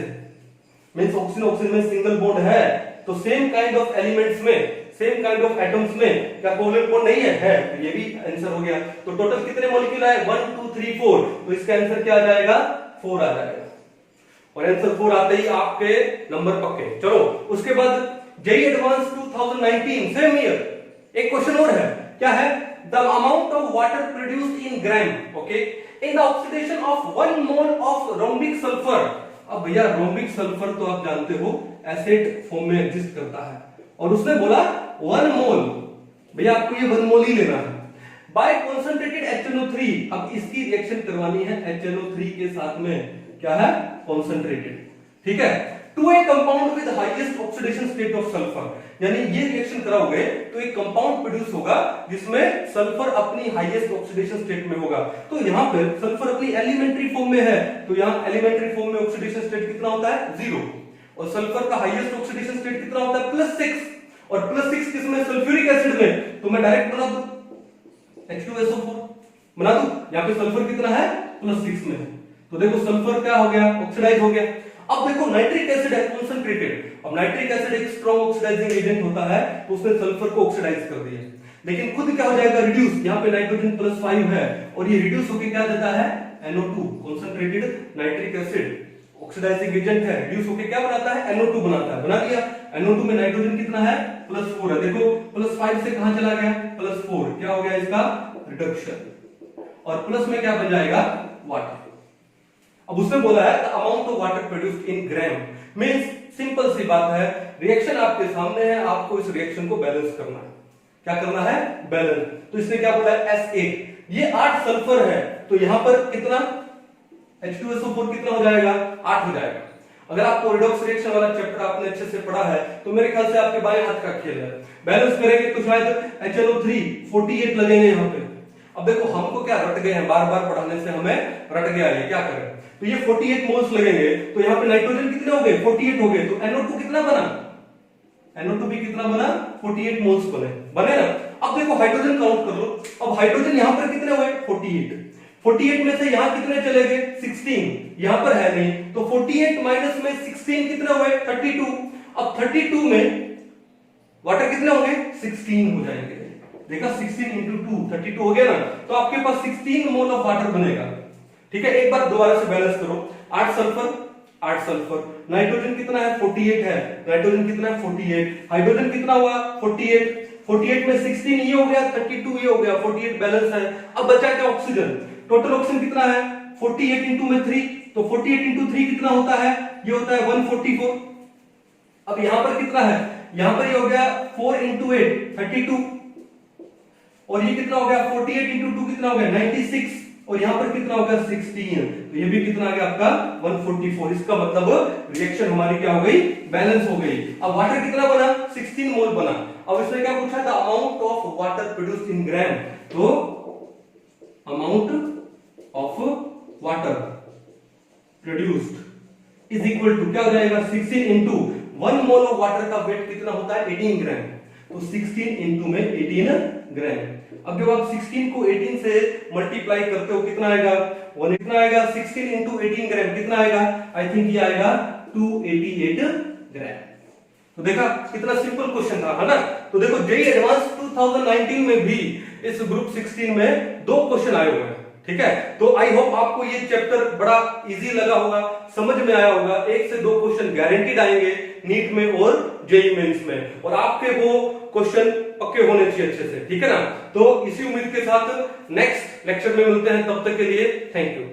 Speaker 1: मींस ऑक्सीजन ऑक्सीजन में सिंगल बॉन्ड है, तो सेम काइंड ऑफ एलिमेंट्स में, सेम काइंड ऑफ एटम्स में क्या कोवेलेंट बॉन्ड नहीं है, तो ये भी आंसर हो गया। तो टोटल कितने मॉलिक्यूल आए, 1 2 3 4, तो इसका आंसर क्या आ जाएगा, 4 आ जाएगा, और आंसर 4 आते ही आपके नंबर पक्के। चलो उसके बाद जेईई एडवांस 2019 सेम ईयर, एक क्वेश्चन और है, क्या है, the amount of water produced in gram, okay, in the oxidation of 1 mole of rhombic sulphur. अब भैया रोम्बिक सल्फर तो आप जानते हो एसिड फॉर्म में एग्जिस्ट करता है, और उसने बोला 1 मोल, भैया आपको ये 1 मोल ही लेना है, बाय कॉन्सेंट्रेटेड HNO3। अब इसकी रिएक्शन करवानी है HNO3 के साथ में, क्या है, कॉन्सेंट्रेटेड, ठीक है, to a compound with highest oxidation state of sulphur, यानी ये रिएक्शन कराओगे तो एक कंपाउंड प्रोड्यूस होगा जिसमें सल्फर अपनी हाईएस्ट ऑक्सीडेशन स्टेट में होगा। तो यहां पर सल्फर अपनी एलिमेंट्री फॉर्म में है, तो यहां एलिमेंट्री फॉर्म में ऑक्सीडेशन स्टेट कितना होता है, 0, और सल्फर का हाईएस्ट ऑक्सीडेशन स्टेट कितना होता है, +6, और +6 किसमें, सल्फ्यूरिक एसिड में, तो मैं डायरेक्ट बना दूं H2SO4 बना दूं, यहां पे सल्फर कितना है, +6 में है, तो देखो सल्फर क्या हो गया, ऑक्सीडाइज हो गया। अब देखो नाइट्रिक एसिड है कॉन्सेंट्रेटेड, अब नाइट्रिक एसिड एक स्ट्रॉन्ग ऑक्सीडाइजिंग एजेंट होता है, तो उसने सल्फर को ऑक्सीडाइज कर दिया, लेकिन खुद क्या हो जाएगा, रिड्यूस, यहाँ पे नाइट्रोजन +5 है, और ये रिड्यूस होकर क्या देता है, NO2, concentrated nitric acid oxidising agent है, रिड्यूस होकर क्या बनाता है, NO2 बनाता है, बना दिया। NO2 में नाइट्रोजन कितना है, +4 है, देखो +5 से कहां चला गया, +4, क्या हो गया इसका, रिडक्शन, और प्लस में क्या बन जाएगा, वाटर। अब उसने बोला है the amount of water produced in gram, means simple सी बात है, रिएक्शन आपके सामने है, आपको इस रिएक्शन को बैलेंस करना है, क्या करना है, बैलेंस। तो इसने क्या बोला है, S8, ये 8 सल्फर है, तो यहां पर कितना, H2SO4 कितना हो जाएगा, 8 हो जाएगा। अगर आपको रिडॉक्स रिएक्शन वाला चैप्टर आपने अच्छे से पढ़ा है, तो मेरे ख्याल से आपके बाएं हाथ का खेल है, बैलेंस करेंगे तो शायद HNO3 48 लगेंगे यहाँ पे। अब देखो हमको क्या रट गए हैं, बार बार पढ़ाने से हमें रट गया है, क्या करें, तो ये 48 मोल्स लगेंगे, तो यहाँ पे नाइट्रोजन कितने हो गए, 48 हो गए, तो NO2 कितना बना, NO2 भी कितना बना, 48 मोल्स बने ना। अब देखो हाइड्रोजन काउंट कर लो, अब हाइड्रोजन यहाँ पर कितने हुए, 48 में से यहाँ कितने चले गए, 16, यहाँ पर है नहीं, तो 48 माइनस में 16 कितने हुए, 32, अब 32 में वाटर कितने होंगे 16 हो जाएंगे। देखा 16 इंटू 2 32 हो गया ना, तो आपके पास 16 मोल ऑफ वाटर बनेगा। ठीक है, एक बार दोबारा से बैलेंस करो। 8 सल्फर, नाइट्रोजन कितना है 48 है, नाइट्रोजन कितना है 48, हाइड्रोजन कितना हुआ 48 में 16 ये हो गया, 32 ये हो गया, 48 बैलेंस है। अब बचा क्या ऑक्सीजन, टोटल ऑक्सीजन कितना है 48 इंटू में 3, तो 48 इंटू 3 कितना होता है, ये होता है 144। अब यहां पर कितना है, यहां पर ये हो गया 4 इंटू 8 32, और ये कितना हो गया 48 इंटू 2 कितना हो गया 96, और यहां पर कितना हो गया 16, तो ये भी कितना आ गया आपका 144। इसका मतलब रिएक्शन हमारी क्या हो गई, बैलेंस हो गई। अब वाटर कितना बना 16 मोल बना। अब इसमें क्या पूछा था, amount of water produced in gram, तो amount of water produced is equal to क्या हो जाएगा 16 इंटू 1 मोल ऑफ वाटर का वेट कितना होता है 18 ग्राम, तो 16 इंटू में 18 ग्राम। अब जब आप 16 को 18 से मल्टीप्लाई करते हो कितना आएगा, वो कितना आएगा 16 इंटू 18 ग्राम कितना आएगा, आई थिंक ये आएगा 288 ग्राम। तो देखा कितना सिंपल क्वेश्चन था, है ना। तो देखो जेईई एडवांस 2019 में भी इस ग्रुप 16 में 2 क्वेश्चन आए हुए हैं। ठीक है, तो आई होप आपको ये चैप्टर बड़ा इजी लगा होगा, समझ में आया होगा। 1 से 2 क्वेश्चन गारंटीड आएंगे नीट में और जेईई मेंस में, और आपके वो क्वेश्चन पक्के होने चाहिए अच्छे से। ठीक है ना, तो इसी उम्मीद के साथ नेक्स्ट लेक्चर में मिलते हैं, तब तक के लिए थैंक यू।